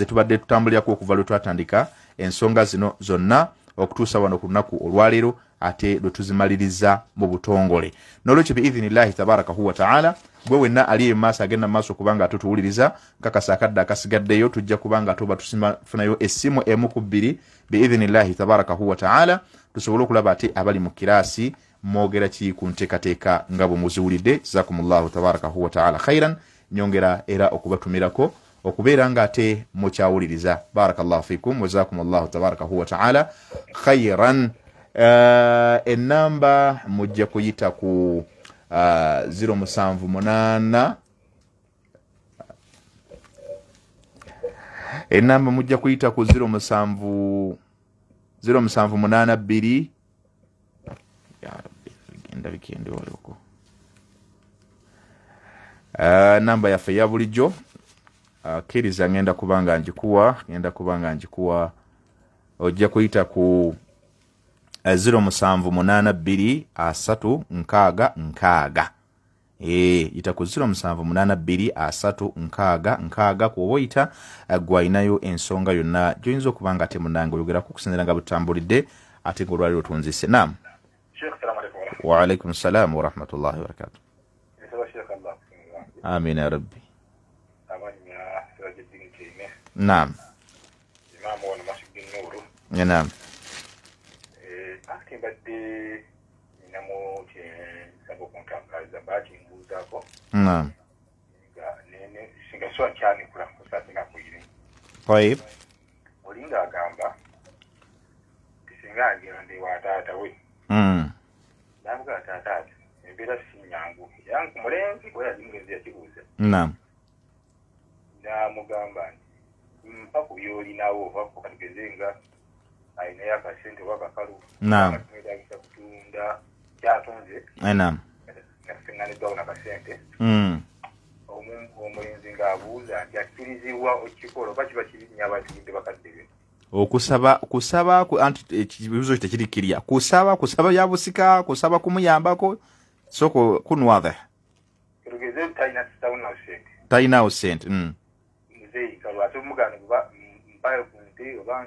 tubadde tutambulirako okuva lwe twatandika ensonga zino zonna okutuusa wano ku lunaku olwaleero ate lwe tuzimaliriza mu butongole. N'olwekyo biidhinillahi tabarakahu wa ta'ala gwe wenna ali emaaso agenda mu maaso kubanga atutuwuliriza kakasa akadde akasigaddeyo tujja kubanga tuba tusimafunayo essimu emu ku bbiri biidhinillahi tabarakahu wa ta'ala tusobole okulaba ate abali mu kiraasi mwogera ki ku nteekateeka nga bwe muziwulidde. Jazakumullahu tabarakahu wa ta'ala khairan. Nyongera era okubatumirako okubeera nga ate mukyawuliriza. Barakallahu fikum wa jazakumullahu tabarakahu wa ta'ala khairan. Enamba mujja kuyita ku 078 enamba mujja kuyita ku 078 ya rabbi genda bikende walioko namba yaffe ya bulijjo kiriza ngenda kubanga njikuwa ojja kuyita ku 0782366 ita ku 0782366 kuba oyita gwalinayo ensonga yonna gyoyinza okubanga ate munange oyogerako okusinziira nga butambulidde ate ng'olwaliro tunzise. Naam. Wa alaikum salam wa rahmatullahi wa barakatuh. Amin ya rabbi. Naam. Naam. Naam. طيب. Olinga agamba kisinga ngende wa taata we. Nanga taata ebira sinyangu. Yangu mulenzi kwa yimugezi yakibuze. Naam. Na mugamba mpaka yoli nawo vako katigezenga aina ya kasente wakakalu. Naam. Kutunda kyatonze. Naam. Ngane dona kasente. Omulenzi ngaabuuza nti akkirizibwa okikolo bakiba kirinya abatugidde bakadde kusaba anti ekibuzo tekirikirya kusaba yabusika kusaba kumuyambako soko kunwadha kirugeze taina sente mzee kalwatu mugano kuba mpayo kunte oba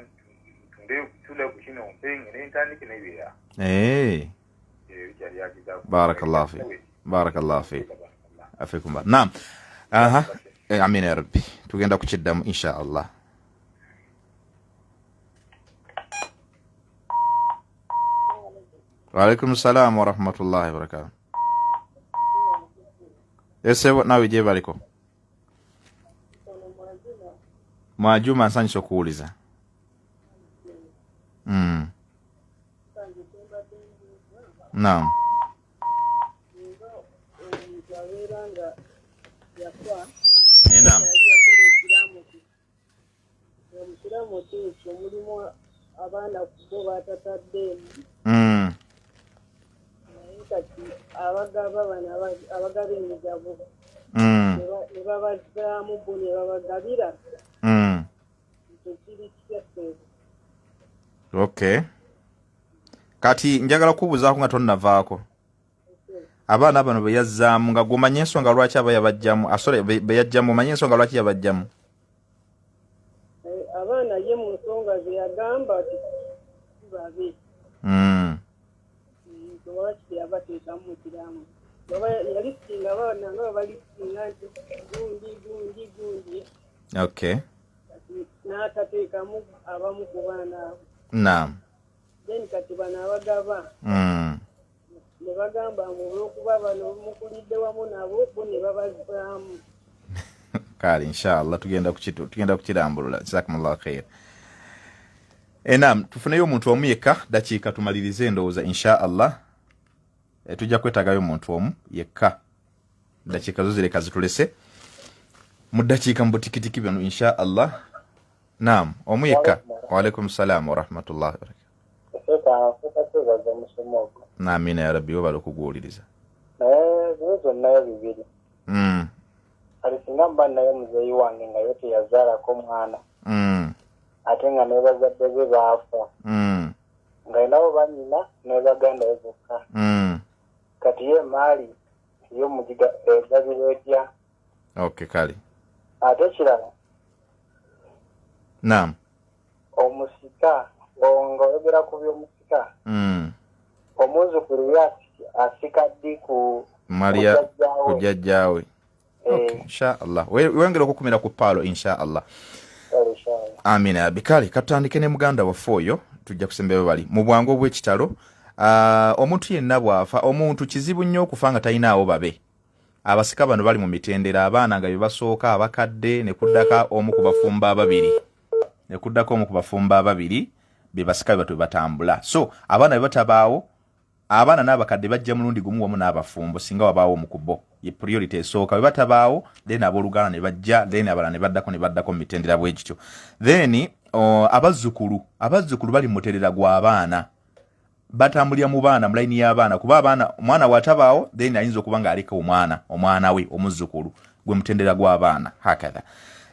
tunde tule kushino mpenge n'entandike n'ebira barakallahu fi afikum. Naam. Amin ya rabbi. Tugenda kukiddamu insha Allah. Wa alaikum salam wa rahmatullahi wa barakatuh. Ese nawe je baliko? Mwajuma nsanyisa okuwuliza. Naam. Naam. Okay. Kati njagala kubuzaako nga tonnavaako. Abaana bano beyazzaamu nga gumanye ensonga lwaki aba yabajjamu beyajjamu omanye ensonga lwaki yabajjamu. Abaana ye mu nsonga ze yagamba ati babe lwaki yabateekamu mu kiramu yali singa abaana nga bali singa nti gundi. Okay. N'atateekamu abamu ku baana abo. Naam. Then kati bano abagaba ne bagamba olw'okuba bano mukulidde wamu nabo bo ne babazaamu. Kale inshallah tugenda kukirambulula. Jazakumullahu khair. Naam, tufuneyo omuntu omu yekka dakiika tumalirize endowooza inshallah tujja kwetagayo omuntu omu yekka dakiika zo zireka zitulese mu ddakiika mu butikitiki bino insha allah. Naam, omu yekka. Waalaikum salaam wa rahmatullahi wa barakatuh. Naamina ya rabbi wabala okuguwuliriza. Naye bibiri alisinga mba naye muzeeyi wange nga yo teyazaalako mwana ate nga nebazadde be baafa nga nabo banyina nebaganda we bokka kati ye maali yo mugiga egabirwa etya. Okay, kale ate kirala naam omusika nga oyogera ku by'omusika omuzukulu ye asika ddi ku Maria kujjajjaawe. Okay, insha Allah wengera okukumira ku paalo insha Allah. Amina bikali katandike ne muganda waffe oyo tujja kusembeyo bali mu bwangu obw'ekitalo. Omuntu yenna bwafa omuntu kizibu nnyo okufa nga talinaawo babe. Abasika bano bali mu mitendera abaana nga bebasooka abakadde ne kuddaka omu ku bafumba ababiri be basika batu batambula. So abaana bebatabaawo abaana n'abakadde bajja mulundi gumu wamu n'abafumbo singa wabaawo omukubo ye priority esooka bwe batabaawo then abooluganda ne bajja then abalala ne baddako mu mitendera bw'ekityo. Then abazzukulu bali mu muterera gw'abaana batambulira mu baana mu layini y'abaana kuba abaana omwana watabaawo then ayinza okuba ng'aleka omwana we omuzzukulu gwe mutendera gw'abaana hakadha.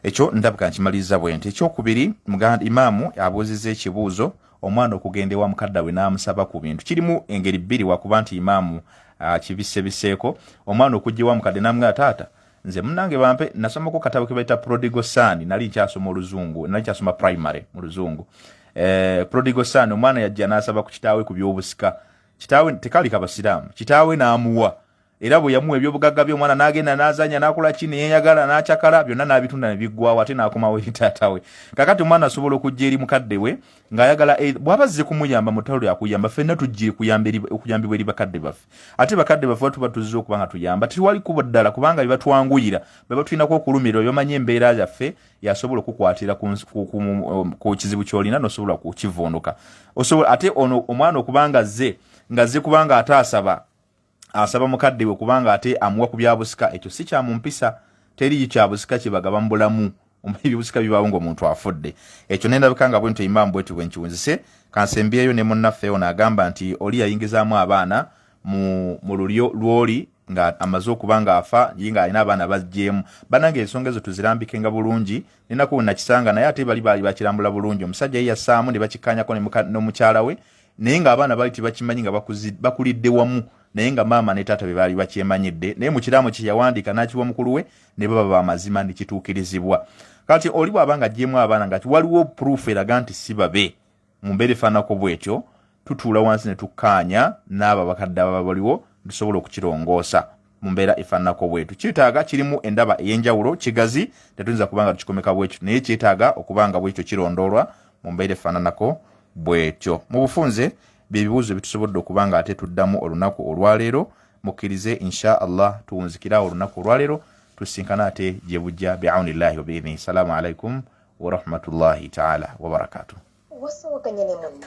Ekyo ndabika nkimaliriza bwe nti. Ekyokubiri muganda imaamu abuuzizza ekibuuzo omwana okugenda ewa mukadda we n'amusaba ku bintu. Kirimu engeri bbiri wakuba nti imaamu kibiseeko omwana okujja ewa mukadde n'amugamba taata nze munnange bampe nasomako katabo ke bayita Prodigal Son nali nkyasoma oluzungu nali nkyasoma primary mu luzungu. Prodigal Son omwana yajja n'asaba ku kitaawe ku by'obusika. Kitaawe tekali kabasiraamu kitaawe n'amuwa era bwe yamuwa ebyobugagga by'omwana n'agenda n'azanya n'akola ki neyeyagala n'akyakala byonna n'abitunda ne biggwawo ate n'akomawo eri taata we. Kakati omwana asobola okujja eri mukadde we ng'ayagala bw'aba azze kumuyamba mu ttalo lyakuyamba ffenna tujjire okuyambibwa eri bakadde baffe ate bakadde baffe tuba tuzze okuba nga tuyamba tiwali kubo ddala kubanga bye batwanguyira bye batulinako okulumirira byomanyi embeera yaffe yasobola okukwatira ku kizibu ky'olina n'osobola kukivunduka. Ate ono omwana okubanga ng'azze kubanga ate asaba mukadde we kubanga ate amuwa ku byabusika ekyo si kyamumpisa teri kyabusika kibagaba mu bulamu ebyobusika bibaawo ng'omuntu afudde. Ekyo nendabika nga bwento imaamu bwetu bwenkiwunzise kansembyeyo ne munnaffe ono agamba nti oli yayingizaamu abaana mu lulyo lwoli nga amaze okuba nga afa nga alina abaana bajjeemu banange ensonga ezo tuzirambikenga bulungi ninako wenakisanga naye ate baali bakirambula bulungi omusajja ye yassaamu ne bakikanyako n'omukyala we naye ng'abaana baali tebakimanyi nga bakulidde wamu naye nga maama ne taata be baali bakyemanyidde naye mu kiraamu kye yawandiika n'akiwa mukulu we ne baba bamazima nekituukirizibwa. Kati oli bw'aba nga ajjeemu abaana nga waliwo proof eraga nti si babe mu mbeera efaanako bw'etyo tutuula wansi ne tukkaanya n'abo abakadde ababa baliwo tusobola okukirongoosa mu mbeera efaanako bw'etyo. Kyetaaga kirimu endaba ey'enjawulo kigazi tetuyinza kuba nga tukikomeka bw'ekyo naye kyetaaga okuba nga bw'ekyo kirondoolwa mu mbeera efaananako bw'etyo. Mu bufunze byebibuuzo bitusobodde okuba nga ate tuddamu olunaku olwaleero mukkirize insha allah tuwunzikirawo olunaku olwaleero tusinkana ate gye bujja bi'aunillahi wa bi'idhnihi. Salaamu alaikum wa rahmatullahi ta'ala wa barakatuh.